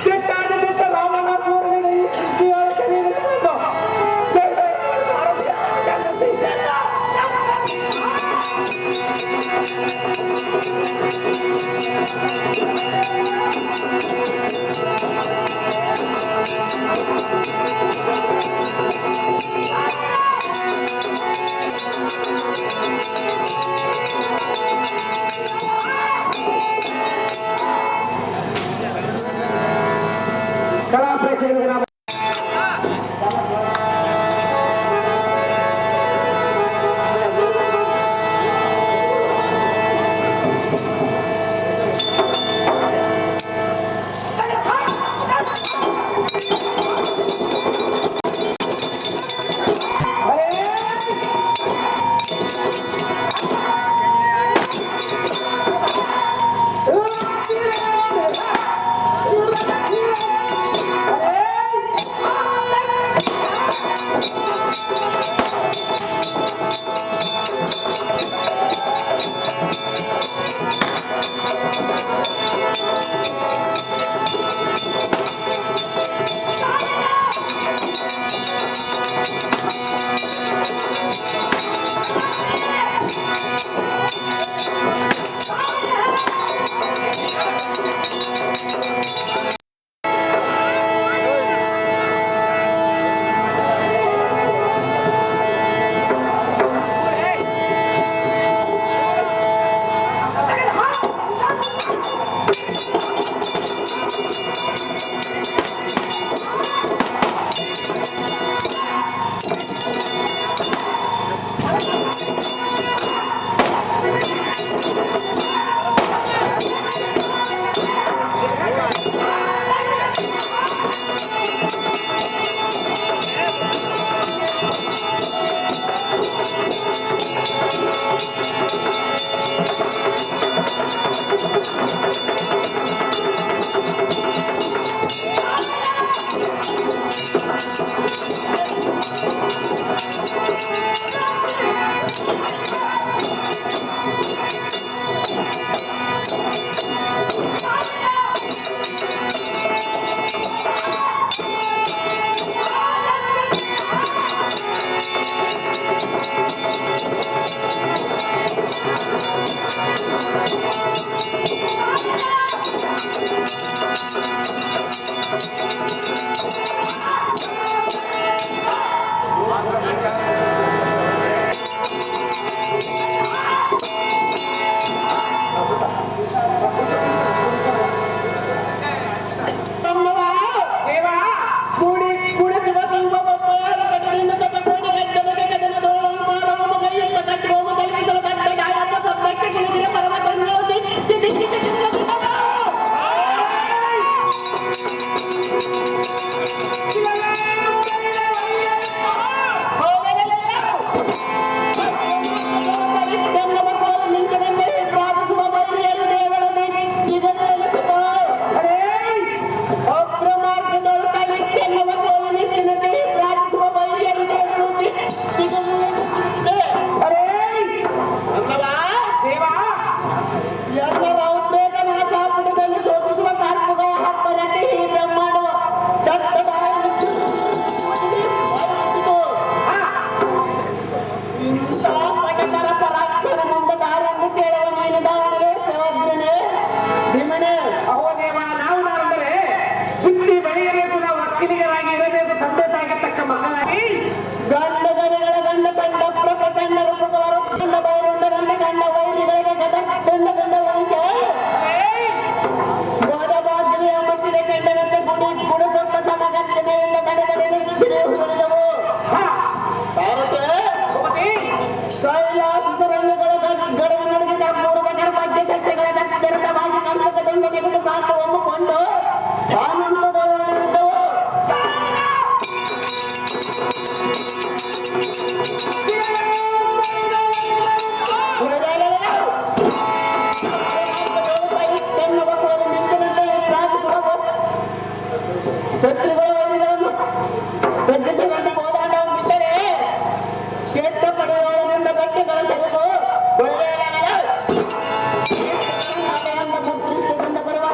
ದಿಟ್ಟಾದ ದಿಟ್ಟ ರಾವಣಾಸುರನಿಗೆ ಈ ಸುದ್ದಿಯಾಳ ಕರೆಯಲಿಲ್ಲವೆಂದು ಜೈ ಜೈ ಭಾರತೀಯ ಜನತೆ ಇದೆಲ್ಲ. ಕಲಾ ಪ್ರೇಕ್ಷಕರಿಗೆ ನೆಗೆದು ಕಾಕು ಒಮ್ಮಿಕೊಂಡು ಆನಂದದವರಿದ್ದವು. ಶತ್ರುಗಳು ತಗ್ಗಿಸಿಕೊಂಡು ಹೋದಾಗ ಬಿಟ್ಟರೆ ಕೆಟ್ಟ ಪಡೆಯುವುದರಿಂದ ಬಟ್ಟೆಗಳ ತೆರವು ಮುತ್ತಿಷ್ಟದಿಂದ ಬರುವ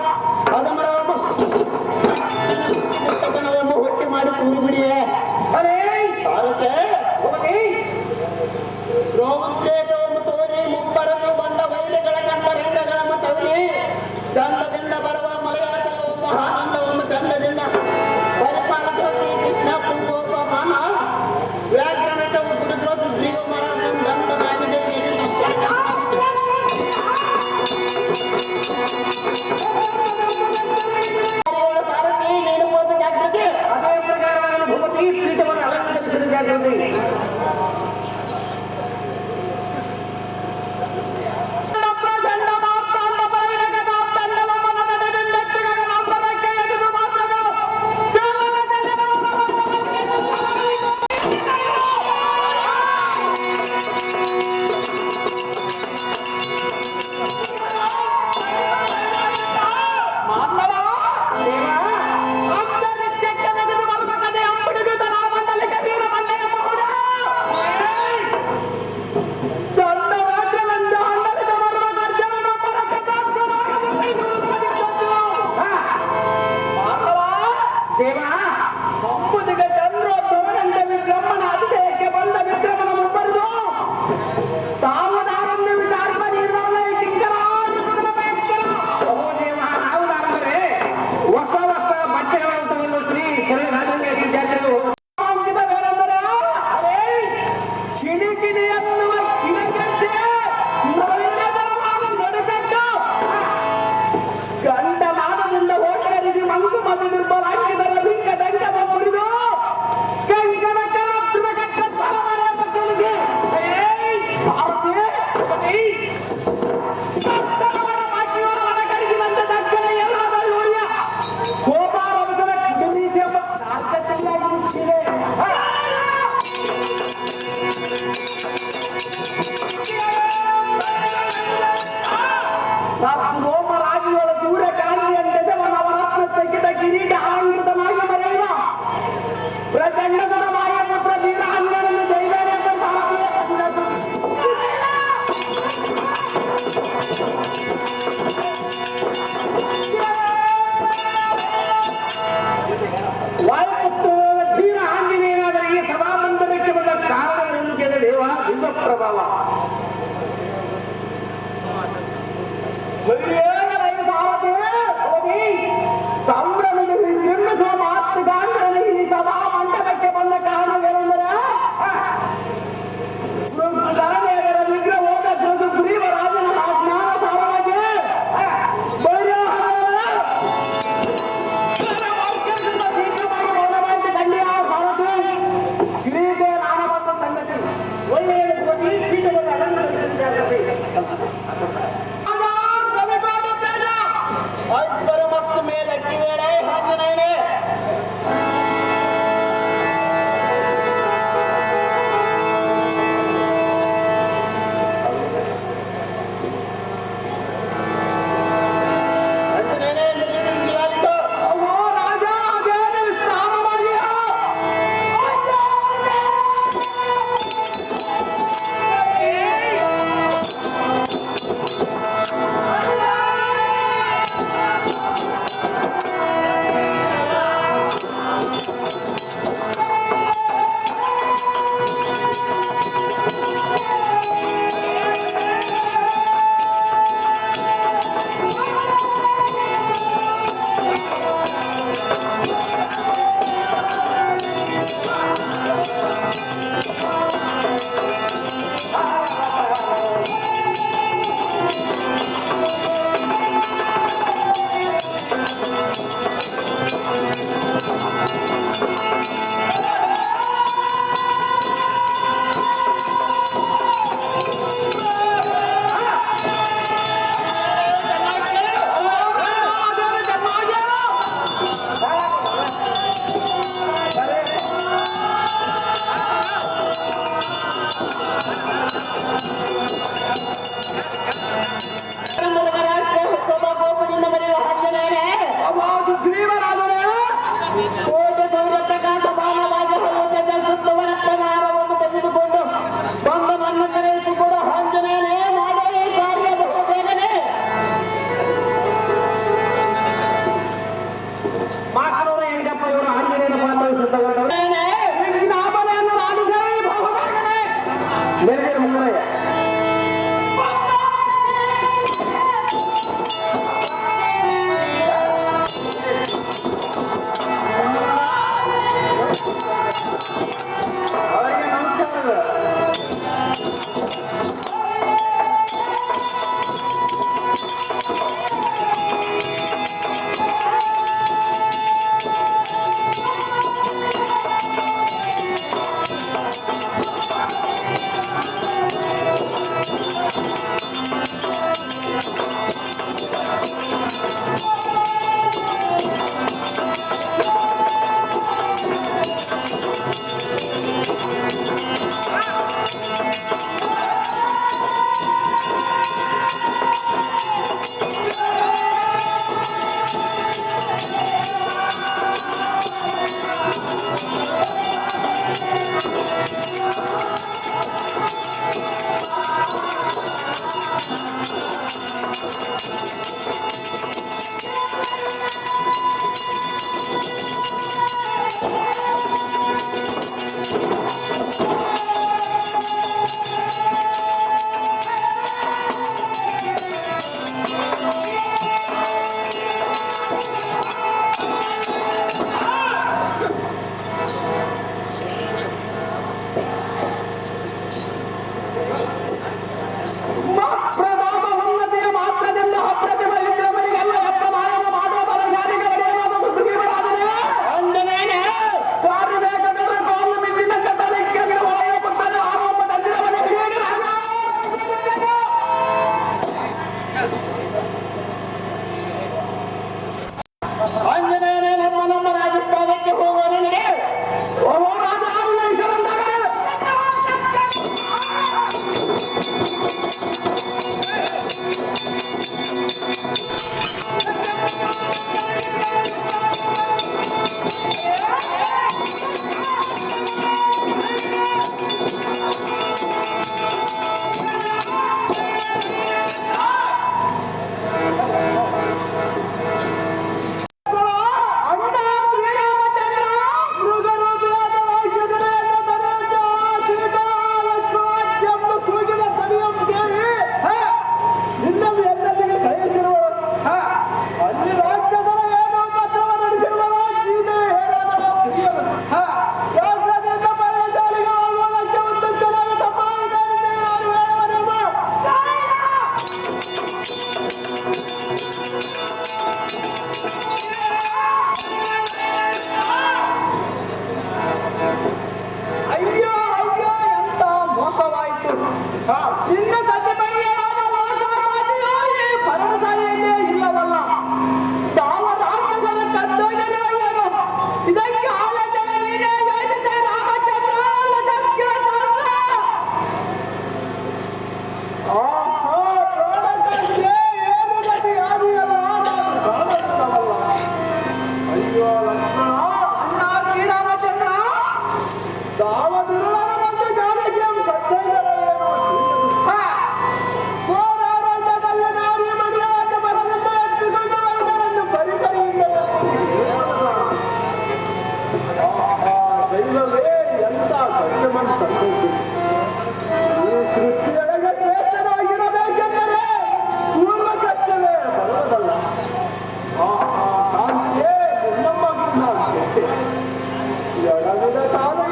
ಎಡವಿದ ಕಾಲು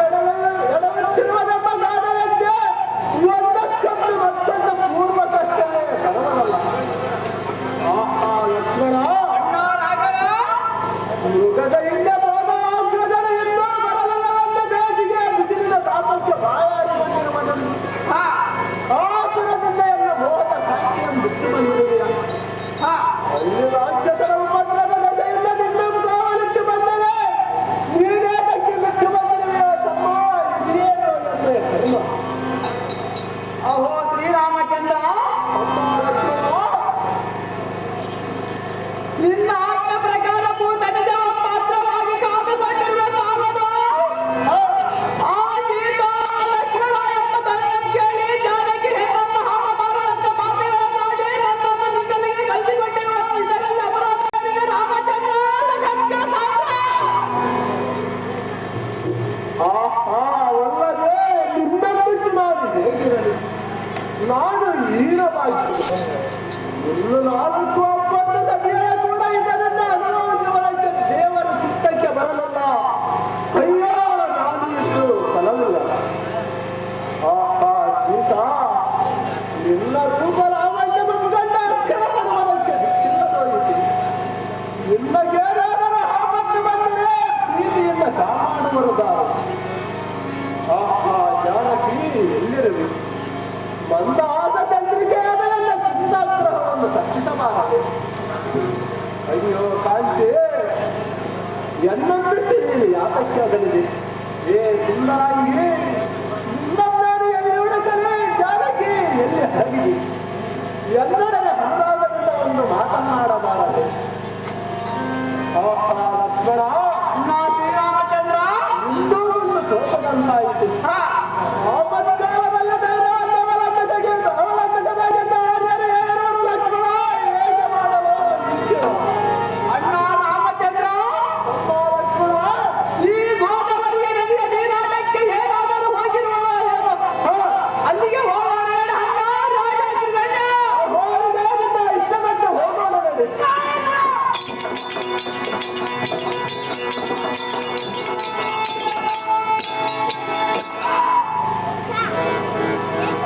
ಎಡವಿತ್ತಿರುವುದೆಂಬ ಗಾದೆಯಂತೆ ಒಂದಕ್ಕೊಂದು ಮತ್ತೊಂದು ಪೂರ್ವ ಕಷ್ಟವೇ ಬರುವುದಲ್ಲ. ಆಹಾ ಲಕ್ಷ್ಮಣ, ಮೃಗದ ಹಿಂದೆ ಹೋದ ಅಗ್ರಜನ ಇನ್ನೂ ಬರಲಿಲ್ಲವೆಂದು ಬೇಸಿಗೆ ಬಿಸಿಲಿನ ತಾಪಕ್ಕೆ ಬಾಯಾರಿಕೊಂಡಿರುವುದನ್ನು ಆತುರದಿಂದ ಎಲ್ಲ ಮೋಹದ ಕಾಂತಿಯನ್ನು ಬಿಟ್ಟು ಬಂದಿರುವೆಯ. ಅಲ್ಲಿ ರಾಕ್ಷಸರ ಉಪದ್ರದ ದೆಸೆಯಿಂದ ನಿನ್ನ ಕಾವಲಿಟ್ಟು ಬಂದರೆ ನೀನೇದಕ್ಕೆ ಬಿಟ್ಟು ಬಂದಿರುವೆಯ ತಮ್ಮ? ಇದೇನು ಎಂದರೆ ಕರ್ಮ. ಅಹೋ ಶ್ರೀರಾಮಚಂದ್ರ, ನಿನ್ನ ಆಜ್ಞ ಪ್ರಕಾರ ಭೂತನಿಜ ಪಾತ್ರವಾಗಿ ಕಾದುಕೊಂಡಿರುವ ಕಾಲದ ಆ ಸೀತಾ ಲಕ್ಷ್ಮಣ ಎಂಬ ದರೆಯನ್ನು ಕೇಳಿ ಜಾನಕಿ ಹೆಣ್ಣನ್ನು ಹಾಡಬಾರದಂತ ಮಾತುಗಳನ್ನಾಡಿ ನನ್ನನ್ನು ನಿನ್ನಲ್ಲಿಗೆ ಕಲಿಸಿಕೊಂಡಿರುವ ಇದರಲ್ಲಿ ಅಪರಾಧವಿದೆ ರಾಮಚಂದ್ರ. ಆಹಾ ಅಲ್ಲದೆ ನಿನ್ನನ್ನು ನಾನು ಹೇಗಿರಲಿ? ನಾನು ಹೀರವಾಗಿ ಇನ್ನು 4 ಸತಿಗಳ ಕೂಡ ಇದರಿಂದ ಅನುಭವಿಸುವುದಕ್ಕೆ ದೇವರ ಚಿತ್ತಕ್ಕೆ ಬರಲಿಲ್ಲ. ಅಯ್ಯೋ ನಾನು ಇದ್ದು ಫಲವಿಲ್ಲ. ಆಹಾ ಸೀತಾ, ನಿನ್ನ ರೂಪ ಲಾವಣ್ಯವನ್ನು ಕಂಡ ಅರ್ಚನ ಪಡುವುದಕ್ಕೆ ದಿಕ್ಕಿಲ್ಲದೋಯಿತು. ನಿನ್ನಗೇನಾದರೂ ಆಪತ್ತು ಬಂದರೆ ಪ್ರೀತಿಯಿಂದ ಕಾಪಾಡುವರುದಾರು. ಆಹಾ ಜಾನಕಿ ಎಲ್ಲಿರಲಿ? ಮಂದಹಾಸ ಚಂದ್ರಿಕೆಯಾದ ನನ್ನ ಚಿಂತಾಗ್ರಹವನ್ನು ತಪ್ಪಿಸಬಾರದು. ಅಯ್ಯೋ ಕಾಂತಿ, ಎನ್ನಬಿಟ್ಟು ನೀನು ಯಾತಕ್ಕೆ ಅಗಲಿದೆ? ಏ ಸುಂದರಾಂಗಿ, ನಿನ್ನನ್ನು ಎಲ್ಲಿ ಹುಡುಕಲಿ? ಜಾನಕಿ ಎಲ್ಲಿ ಹರಗಿದೆ? ಎಲ್ಲರೊಡನೆ ಅನುರಾಗದಿಂದ ಒಂದು ಮಾತನಾಡಬಾರದು. ಆಹಾ ಲಕ್ಷ್ಮಣ, ಶ್ರೀರಾಮಚಂದ್ರ, ಇನ್ನೂ ಒಂದು ತೋಟದಂತಾಯಿತು. ಆಪತ್ಕಾಲದಲ್ಲ ಧೈರ್ಯವನ್ನು ಅವಲಂಬಿಸಬೇಕೆಂದು ಆರ್ಯರು ಹೇಳಿರುವರು. ಲಕ್ಷ್ಮಣ, ಹೇಗೆ ಮಾಡಲು ಇಚ್ಛೆ? ಅಣ್ಣ ರಾಮಚಂದ್ರ, ಅಮ್ಮ ಲಕ್ಷ್ಮಣ, ಈ ಗೋದಾವರಿಯ ನದಿಯ ನೀರಾಟಕ್ಕೆ ಏನಾದರೂ ಹೋಗಿರುವ ಅಲ್ಲಿಗೆ ಹೋಗೋಣ ಅಣ್ಣ ರಾಜಾಜಿಗಳೇ. ಹೋಗಿದೆ ನಿನ್ನ ಇಷ್ಟದಂತೆ ಹೋಗೋಣ ನಡಿ.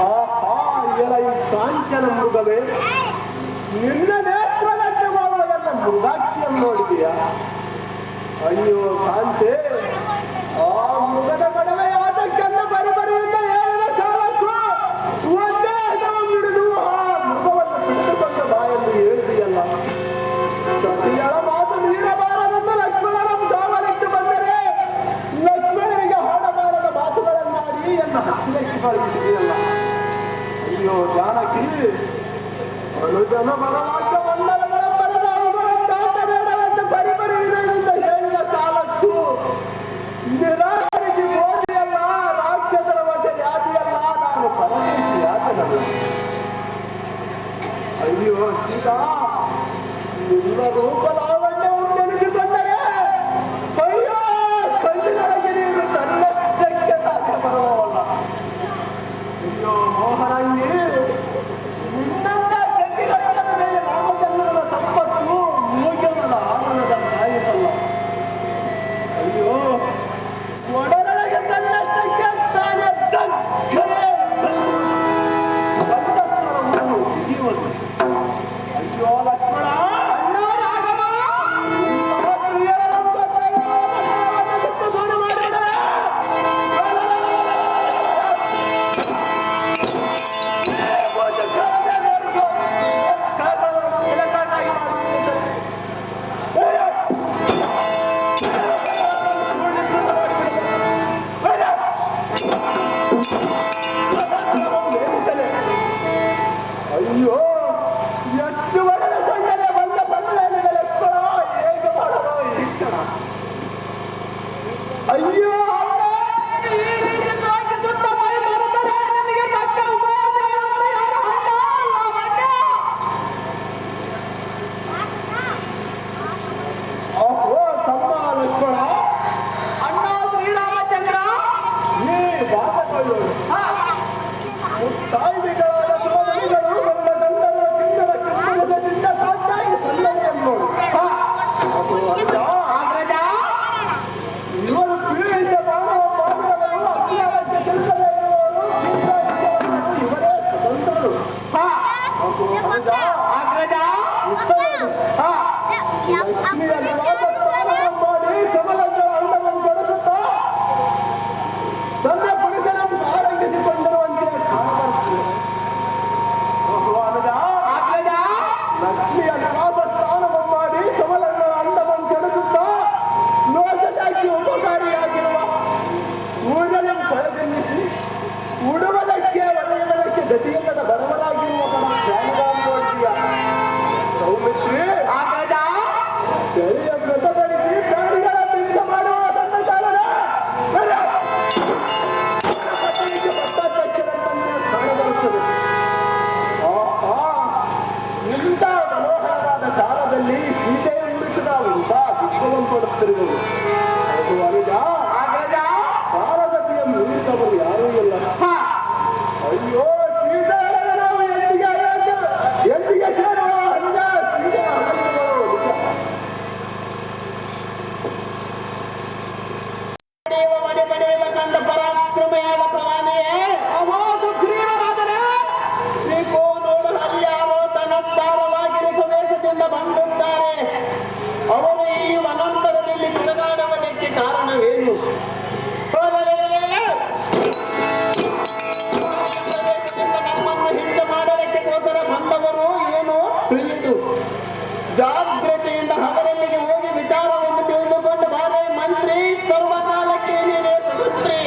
ಆಹಾ ಎಲ ಈ ಕಾಂಚನ ಮೃಗವೇ, ನಿನ್ನ ನೇತ್ರದಂತೆ ಮಾಡುವ ನನ್ನ ಮೃಗಾಕ್ಷಿಯನ್ನು ನೋಡಿದೆಯಾ? ಅಯ್ಯೋ ಕಾಂತೆ, ಆ ಮೃಗದ ಕಡವೆ ಆತಕ್ಕೆಲ್ಲ ಬರಿಬರಿಯಿಂದ ಹೇಳಿದ ಕಾಲಕ್ಕೂ ಒಂದೇ ಹಠವನ್ನು ಹಿಡಿದು ಆ ಮೃಗವನ್ನು ಬಿಟ್ಟುಕೊಂಡು ಬಾಯಲ್ಲಿ ಹೇಳಿದೆಯಲ್ಲ. ಸತಿಗಳ ಮಾತು ಮೀರಬಾರದೆಂದು ಲಕ್ಷ್ಮಣನ ಕಾವಲಿಟ್ಟು ಬಂದರೆ ಲಕ್ಷ್ಮಣನಿಗೆ ಹಾಡಬಾರದ ಮಾತುಗಳನ್ನಾಡಿ ಎನ್ನ ಹತ್ತಿರಕ್ಕೆ ಕಳುಹಿಸಿದೆಯಲ್ಲ. ಅಯ್ಯೋ ಜಾನಕಿ, ಅನುಜನ ಬಲವಾದ ಮಂಡಲಗಳ ಬರದ ಅವುಗಳನ್ನಾಟಬೇಡವೆಂದು ಬರಿಬರಿ ವಿಧದಿಂದ ಹೇಳಿದ ಕಾಲಕ್ಕೂ ನಿರಾಕರಿಸಿ ಬೋಧಿಯಲ್ಲ, ರಾಕ್ಷಸರ ವಶೆ ಯಾದಿಯಲ್ಲ, ನಾನು ಪರಮೇಶಿ ಯಾತನಲ್ಲ. ಅಯ್ಯೋ ಸೀತಾ, ನಿನ್ನ ರೂಪ ಲಾವಣ್ಯವನ್ನು ನೆನೆಸಿಕೊಂಡರೆ ಅಯ್ಯೋ ಕಣ್ಣಿನೊಳಗೆ ನೀರು ತನ್ನಷ್ಟಕ್ಕೆ ತಾನೇ ಬರುವವಲ್ಲ. ಅಯ್ಯೋ ಮೋಹರಂಗಿ, ನಿನ್ನಂತ ಚಂಡಿಗಳಿಲ್ಲದ ಮೇಲೆ ರಾಮಚಂದ್ರನ ಸಂಪತ್ತು ಮೂಗಿಲ್ಲದ ಆಸನದಂತಾಯಿತಲ್ಲ. ಅಯ್ಯೋ ಒಡರೊಳಗೆ ತನ್ನಷ್ಟಕ್ಕೆ ತಾನೇ ದಕ್ಕನೆ ಗಂಧಸ್ವರವನ್ನು ಬಿಗಿಯುವುದು. ಅಯ್ಯೋ ಲಕ್ಷ್ಮಣ, ಅಣ್ಣ ರಾಘವ, ಲಕ್ಷ್ಮಿಯಲ್ಲಿ ವಾಸಸ್ಥಾನವನ್ನು ಮಾಡಿ ಕಮಲಗಳ ಅಂಡವನ್ನು ಕೆಡಿಸುತ್ತಾ ತನ್ನ ಪುರುಷನನ್ನು ಆರಂಭಿಸಿಕೊಂಡಿರುವಂತೆ ಲಕ್ಷ್ಮಿಯ ನಿವಾಸ ಸ್ಥಾನವನ್ನು ಮಾಡಿ ಕಮಲಗಳ ಅಂಡವನ್ನು ಕೆಡಿಸುತ್ತಾ ಲೋಕದಾಗಿ ಉಪಕಾರಿಯಾಗಿರುವ ಸೂರ್ಯನನ್ನು ಕೊಳಗೆನ್ನಿಸಿ ಉಡುವುದಕ್ಕೆ ಒಡೆಯುವುದಕ್ಕೆ ಗತಿಯಿಲ್ಲದ ಬಡವರಾಗಿರುವ ಜ್ಞಾನಗಾಂಬೋಧಿಯ ಸೌಮಿತ್ರಿ ಚಳಿಯ ಮೃತಪಡಿಸಿ ಪ್ರಾಣಿಗಳ ಪಿಂಚ ಮಾಡುವ ಸಂದರ್ಭದ ಕಾಣಬರುತ್ತದೆ. ಇಂಥ ಮನೋಹರವಾದ ಕಾಲದಲ್ಲಿ ಸೀತೆಯ ಹುಡುಕಿದ ಇಂಥ ದುಃಖವನ್ನು ಪಡುತ್ತಿರುವುದು ಕಾಲಗತಿಯ ಮೀರಿದವರು ಯಾರೂ ಇಲ್ಲ. ಅಯ್ಯೋ ಸೀತೆಯನ್ನು ನಾವು ಎಂದಿಗೆ ಸೇರುವ ಹಂಗ ಸೀತೆಯ ಹಣಗಳು ಮನೆ ಪಡೆಯುವ ಕಂಡ ಪರಾಕ್ರಮೆಯಾದ ಪ್ರಧಾನಿಯೇ ಸುಗ್ರೀವರಾದರೆ ನೀಕೋ ನೋಡು ಅಲ್ಲಿ ಯಾರೋ ತನ್ನದ್ದಾರವಾಗಿರುವ ವೇಷದಿಂದ ಬಂದಿದ್ದಾರೆ. ಅವರು ಈ ವನಾಂತರದಲ್ಲಿ ತಿರುಗಾಡುವುದಕ್ಕೆ ಕಾರಣವೇನು? ನಮ್ಮನ್ನು ಹಿಂಸೆ ಮಾಡಲಿಕ್ಕೋಸ್ಕರ ಬಂದವರು ಏನು ತಿಳಿದು ಜಾಗ್ರತೆಯಿಂದ ಅವರಲ್ಲಿಗೆ ಹೋಗಿ ವಿಚಾರವನ್ನು ತಿಳಿದುಕೊಂಡು ಬಾರೆ ಮಂತ್ರಿ ಸರ್ವಕಾಲಕ್ಕೆ ನೀನೇ ಸುತ್ರಿ.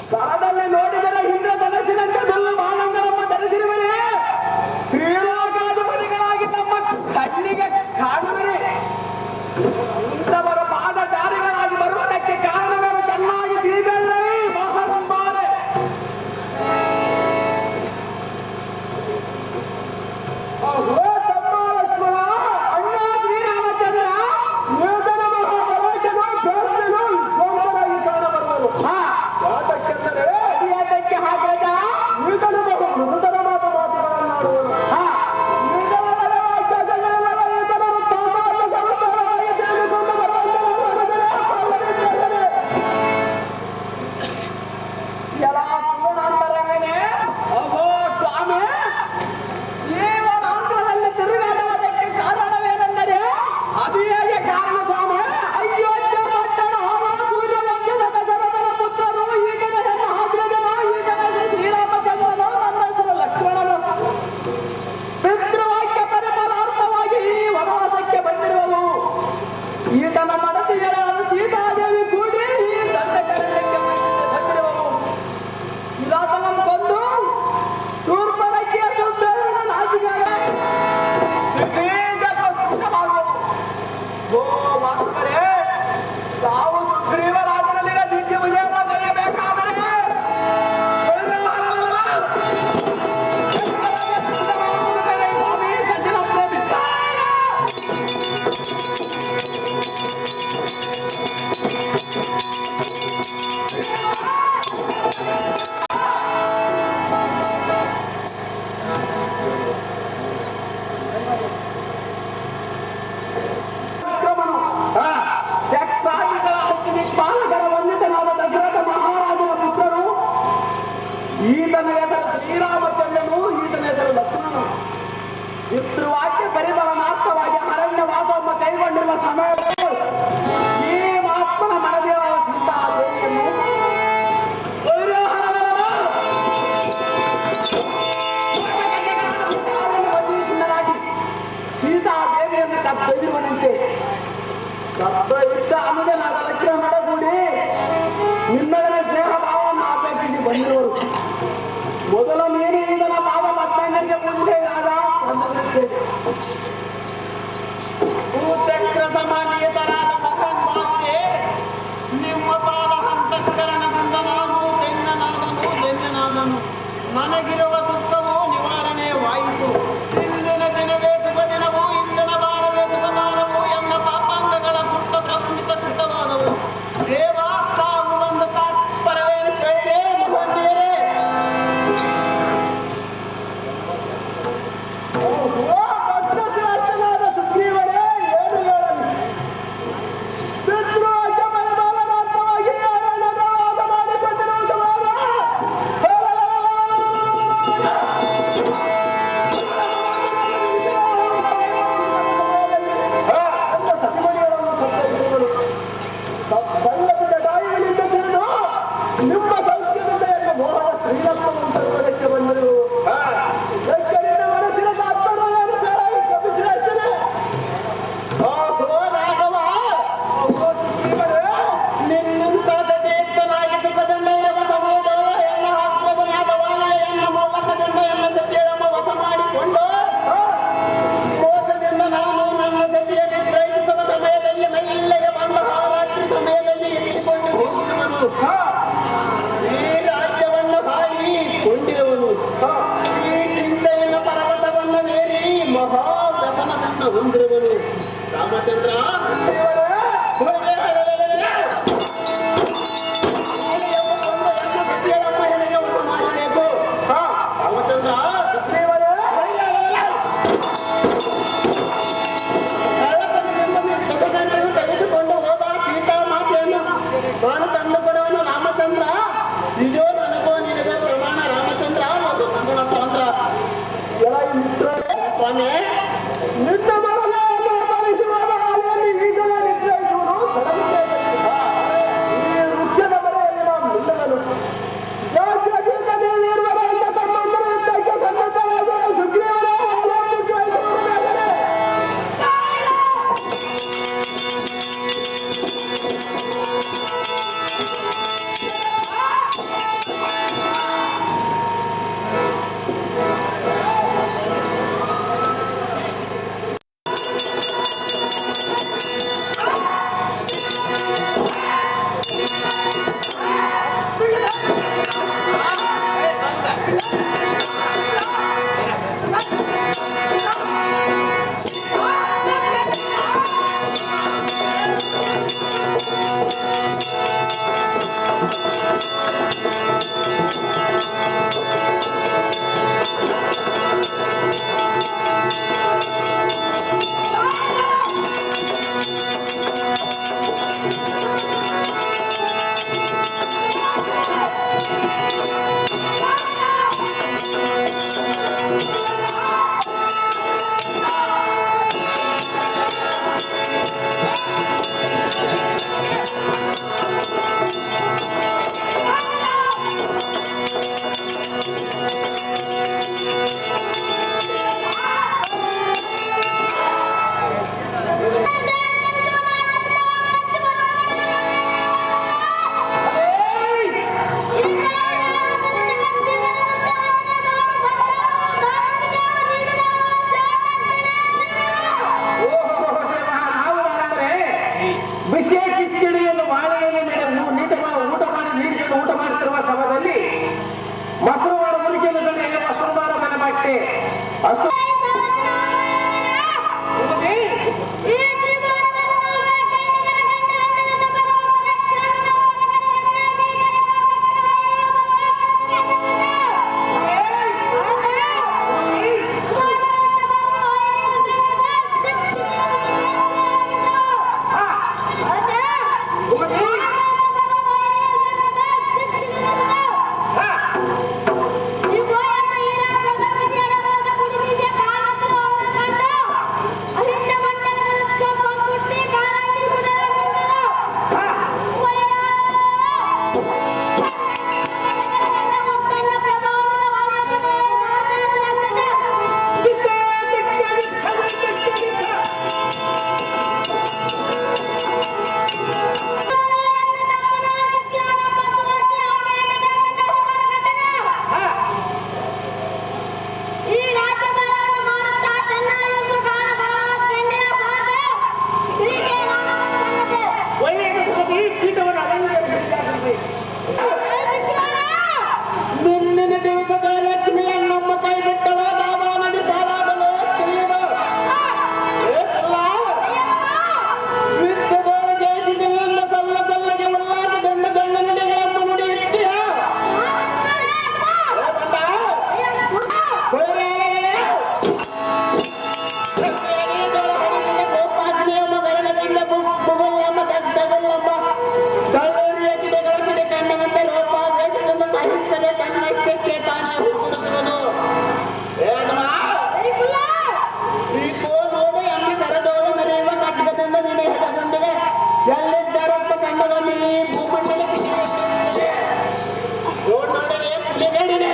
ಸ್ಥಳದಲ್ಲಿ ನೋಡಿದರೆ ಇಂದ್ರಧನಸ್ಸಿನಂತೆ ಬಿಲ್ಲು ಬಾಣಗಳನ್ನು ಧರಿಸಿರುವರೆ ತ್ರಿಲೋಕಾಧಿಪತಿಗಳಾಗಿ ನಮ್ಮ ಕಣ್ಣಿಗೆ ಕಾಣುವರೆ. ಇಂಥವರ ಪಾದಚಾರಿಗಳಾಗಿ ಬರುವುದಕ್ಕೆ ಕಾರಣವೇನು ಚೆನ್ನಾಗಿ ತಿಳಿದರೆ ಮಹಾನುಭಾವರೇ. ಅಹೋ ತಮ್ಮ ಲಕ್ಷ್ಮಣ, ಅಣ್ಣ ಶ್ರೀರಾಮಚಂದ್ರ, ನೂತನ ಮಹಾಪರಾಜನು ಪ್ರಾರ್ಥನೆಗಳು ವಿಶ್ವಾಸರಾಗಿ ಕಾಣಬರುವರು. ಯಾತಕ್ಕೆಂದರೆ ಅದಕ್ಕೆ ಹಾಕದ ನೂತನ ಬಹು ಮೃದುತರ ಮಾತುಗಳನ್ನಾಡುವರು. ನೂತನ ವಾಕ್ಯಾಸಗಳೆಲ್ಲ ನೂತನರು ತಾಮಾದ ಸಂಸ್ಕಾರವಾಗಿ ತಿಳಿದುಕೊಂಡು ಬರುವಂತೆ ಎಲ್ಲ ಸುಗುಣಾಂತರಂಗನೇ. ಅಹೋ ಸ್ವಾಮಿ, ಜೀವನಾಂತರದಲ್ಲಿ ತಿರುಗಾಡುವುದಕ್ಕೆ ಕಾರಣವೇನೆಂದರೆ ಅದು ಹೇಗೆ ಕಾರಣ ಸ್ವಾಮಿ? ಅಯೋಧ್ಯ ಪಟ್ಟಣ ಸೂರ್ಯವಂಶದ ದಶರಥನ ಪುತ್ರರು, ಈಗಿನ ಹೆಸರು ಹಾಗ್ರಜನು, ಈಗಿನ ಹೆಸರು ಶ್ರೀರಾಮಚಂದ್ರನು, ನನ್ನ ಹೆಸರು ಲಕ್ಷ್ಮಣನು. ಪಿತೃವಾಕ್ಯ ಪರಿಪಾಲಾರ್ಥವಾಗಿ ಈ ವನವಾಸಕ್ಕೆ ಬಂದಿರುವವು. ಈತನ ಮಡದಿಯರಾದ ಸೀತಾದೇವಿ ಕೂಡಿ ಈ ದಂಡಕಾರಣ್ಯಕ್ಕೆ ಬಂದಿರುವವು. ಇದಾತನನ್ನು ಕೊಂದು ತೂರ್ಪರಕ್ಕೆ ದುರ್ಬೇರನ ನಾಚಿದಾಗ ಓ ಮಾಸ್ತರೇ, ತಾವು ಸುಗ್ರೀವರಾಜನಲ್ಲಿ ನಿತ್ಯ ವಿಜಯವನ್ನು ಕರೆಯಬೇಕಾದರೆ ಸ್ವಾಮಿ ಸಜ್ಜನ ಪ್ರೇಮಿ ಚಕ್ರಾದಿಗಳ ಪಾಲಕರ ವಂದಿತನಾದ ದಶರಥ ಮಹಾರಾಜನ ಪುತ್ರರು. ಈತನ ಹೆಸರು ಶ್ರೀರಾಮಚಂದ್ರನು, ಈತನ ಹೆಸರು ಲಕ್ಷ್ಮಣನು. ಪಿತೃವಾಕ್ಯ ಪರಿಪಾಲನಾರ್ಥವಾಗಿ ಅರಣ್ಯವಾಸವನ್ನು ಕೈಗೊಂಡಿರುವ ಸಮಯದಲ್ಲಿ ಈ ಮಹಾತ್ಮನ ಮನದೇವರ ಸೀತಾದೇವಿಯನ್ನು ಸೀತಾದೇವಿಯನ್ನು ಕತ್ತೊಯ್ಯುವನಂತೆ ಕತ್ತೊಯ್ಯುತ್ತ ಅನುಜನಾದ ಲಕ್ಷ್ಮಣ ನಡಗೂಡಿ ನಿನ್ನೊಡನೆ ಸ್ನೇಹ ಭಾವವನ್ನು ಆಪೇಕ್ಷಿಸಿ ಬಂದಿರುವರು. ಮೊದಲ ನೀನು ಈತನ ಪಾದ ಪದ್ಮಂಗಕ್ಕೆ ಪೂಜೆಯಾದ ಭೂಚಕ್ರ ಸಮಾನಿಯತರಾದ ಮಹಾನ್ ಮಾತೆ ನಿಮ್ಮ ಪಾದ ಹಂತಕರಣದಿಂದ ನಾನು ಧನ್ಯನಾದನು. ನನಗಿರುವ ದುಃಖವು ನಿವಾರಣೆವಾಯಿತು. ಇಂದಿನ ದಿನವೇ ಶುಭ ದಿನವು, ಇಂದಿನ ಭಾರವೇ ಶುಭ ಭಾರವು. ಎನ್ನ ಪಾಪಾಂಗಗಳ ಸುಟ್ಟ ಪ್ರಸ್ಮಿತ ಕೃತವಾದವು. ನಾನು ತಂದು ಕೊಡುವನು ರಾಮಚಂದ್ರ. ಇದೋ ನನಗೋ ನಿನಗೋ ಪ್ರಮಾಣ ರಾಮಚಂದ್ರ ತಂತ್ರ ಸ್ವಾಮಿ. ನಿನ್ನ ಮನವನ್ನು ಅಪಹರಿಸುವ ಹಾಲೆಯಲ್ಲಿ ಈಗಲೇ ನಿಗ್ರಹಿಸುವುದು ಈ ವೃಕ್ಷದ ಬರೆಯಲ್ಲಿ ನಾವು ನಿಲ್ಲಲು ಜಾಗ್ರತೀತ ದೇವಿಯರುವರೆಲ್ಲ ತಮ್ಮಂದರ ಯುದ್ಧಕ್ಕೆ ಸನ್ನದ್ಧರಾಗುವ ಸುಗ್ರೀವನ ಹಾಲೆಯನ್ನು ನಿಗ್ರಹಿಸುವುದಾದರೆ ವಿಷಯ ಕಿಚ್ಚಡಿಯನ್ನು ಬಾಳೆಯಲ್ಲಿ ಮೇಲೆ ಊಟ ಮಾಡಿ ನೀಡಿಕೊಂಡು ಊಟ ಮಾಡುತ್ತಿರುವ ಸಮಯದಲ್ಲಿ ಮಸರುವಾರ ಮುರಿಕೆಯನ್ನು ಕಂಡು ಮಸರುವಾರ ಮನೆ ಬಟ್ಟೆ ಅಷ್ಟು ಮುಂದಿನ ದಿವಸದ ಲಕ್ಷ್ಮಿಯನ್ನಮ್ಮ ಕೈ ಬಿಟ್ಟಳ ದಾವಾ ನದಿ ಪಾಲಾದಲು ತಿಳಿಯದು ಯುದ್ಧದೊಳಗೆ ಜಯಿಸಿದಿಲ್ಲ ಸಲ್ಲ ಸಲ್ಲಗೆ ಉಲ್ಲಾಸದಿಂದ ಗಳ್ಳ ನಡೆಗಳೆಂಬ ನುಡಿ ಇತ್ತೀಯ ಗೋಪಾಗ್ನಿಯಮ್ಮ ಗರಡದಿಂದ ಬುಗುಲ್ಲಮ್ಮ ದಗ್ಧಗುಲ್ಲಮ್ಮ ದಳ್ಳೂರಿಯ ಗಿಡಗಳ ಗಿಡ ಕಂಡಂತೆ ಲೋಪಾವೇಶದಿಂದ ಸಹಿಸದೆ ತನ್ನಷ್ಟಕ್ಕೆ ತಾನೇ ಹುಡುಕುವುದು ನೀಕೋ ನೋಡು ಎಮ್ಮ ಕರದೋಳು ಮರೆಯುವ ಕಟ್ಟಡದಿಂದ ನೀನು ಹೆಡಗುಂಡಿಗೆ ಎಲ್ಲಿದ್ದಾರಂತ ಕಂಡಗ ನೀ ಭೂಮಂಡಲಕ್ಕೆ ನೋಡಿದೆ ಪುಲಿಗೇಡಿದೆ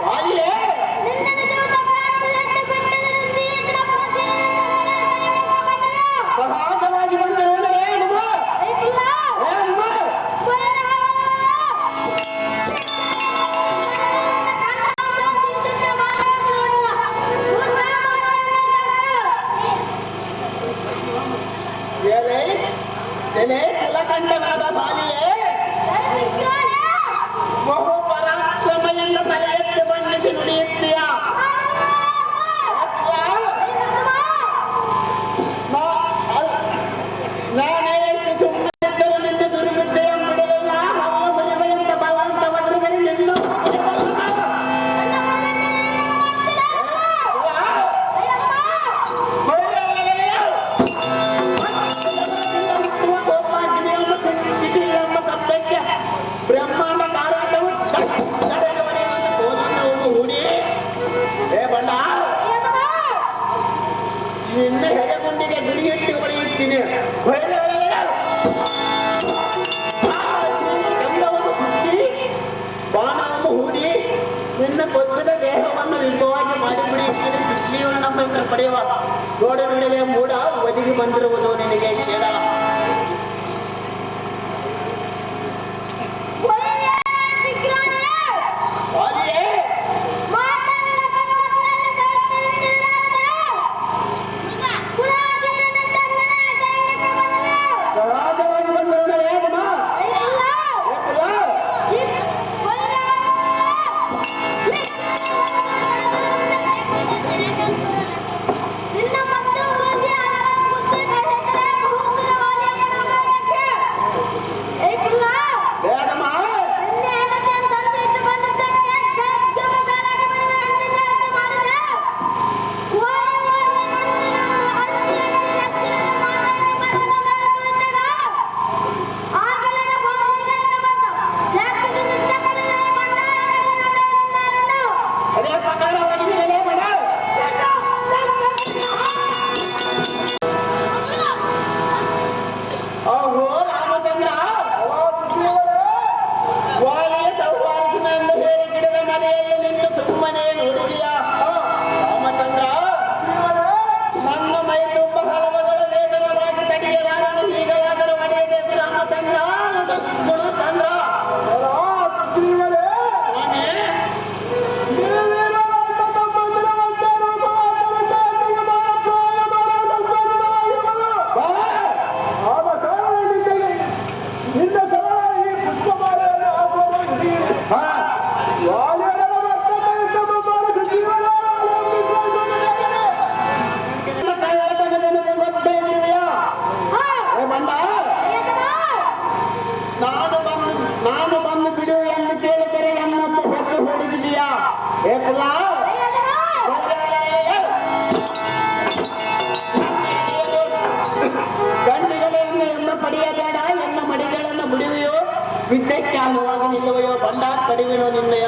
ವಾಲಿಯೇ ಸಹಜವಾಗಿ ಬಂದ ನೋಡಲೇ ಹನುಮ ಹನುಮ ಎಲೆ ಕುಲಕಂಠನಾದ ಬಾಲಿಯೇ ಬಹು ಪರಾಕ್ರಮೆಯಿಂದ ತಲೆ ಎತ್ತಿ ಬಣ್ಣಿಸಿ ನುಡಿಯುತ್ತೀಯ ನಾನೇ ಎಷ್ಟು ಸುಮ್ಮನಿದ್ದರೂ ನಿನ್ನ ದುರ್ವಿದ್ಯೆಯ ಬಿಡಲಿಲ್ಲ ಹಲ್ಲು ಮುರಿವೆಯಂತ ಬಲವಂತ ಒದರಿದರೆ ನಿನ್ನ ಹುಟ್ಟುವ ಎಲ್ಲವನ್ನು ಸುತ್ತಿ ಬಾಣವನ್ನು ಹೂಡಿ ನಿನ್ನ ಕೊಚ್ಚಿದ ದೇಹವನ್ನು ಯುದ್ಧವಾಗಿ ಮಾಡಿಬಿಡಿ. ನೀವು ನಮ್ಮ ಹೆಸರು ಪಡೆಯುವ ಗೋಡೆ ನಡುವೆ ಮೂಡ ಒದಗಿ ಬಂದಿರುವುದು ನಿನಗೆ ಕೇಳ. ರಾಜವಾಗಿ ಬಂದವನ ಹೇಗಮ್ಮ? ಅದೇ ಪ್ರಕಾರವಾಗಿ ನೀನೇ ಮಾಡ. ಓಹೋ ರಾಮಚಂದ್ರ, ವಾಲಿಯ ಸೌಹಾರ್ದನ ಎಂದು ಹೇಳಿ ಗಿಡದ ಮನೆಯಲ್ಲಿ ನಿಂತು ಸುಮ್ಮನೆ ನೋಡಿದೆಯಾ? ರಾಮಚಂದ್ರ, ನನ್ನ ಮೈ ತುಂಬ ಹಲವುಗಳ ವೇದನವಾಗಿ ತಡೆಯಲಾರನು. ಹೀಗಾದರೂ ಹೊಡೆಯಬೇಕು ರಾಮಚಂದ್ರ. ಗುರುಚಂದ್ರ ಸ್ವಾಮಿ, ನಾನು ಬಂದು ಬಿಡು ಎಂದು ಕೇಳಿದರೆ ನನ್ನನ್ನು ಹೊತ್ತು ಹೊಡೆದಿದೆಯಾ? ಏಕಲ್ಲ ಗಂಡಿಗಳನ್ನು ಎನ್ನ ಪಡೆಯಬೇಡ, ಎನ್ನ ಮಡಿಗಳನ್ನು ಬಿಡುವೆಯೋ, ವಿದ್ಯಕ್ಕೆ ಆಗುವಾಗ ನಿಲ್ಲುವೆಯೋ, ಬಂಡ ಕಡಿವೆಯೋ ನಿನ್ನೆಯ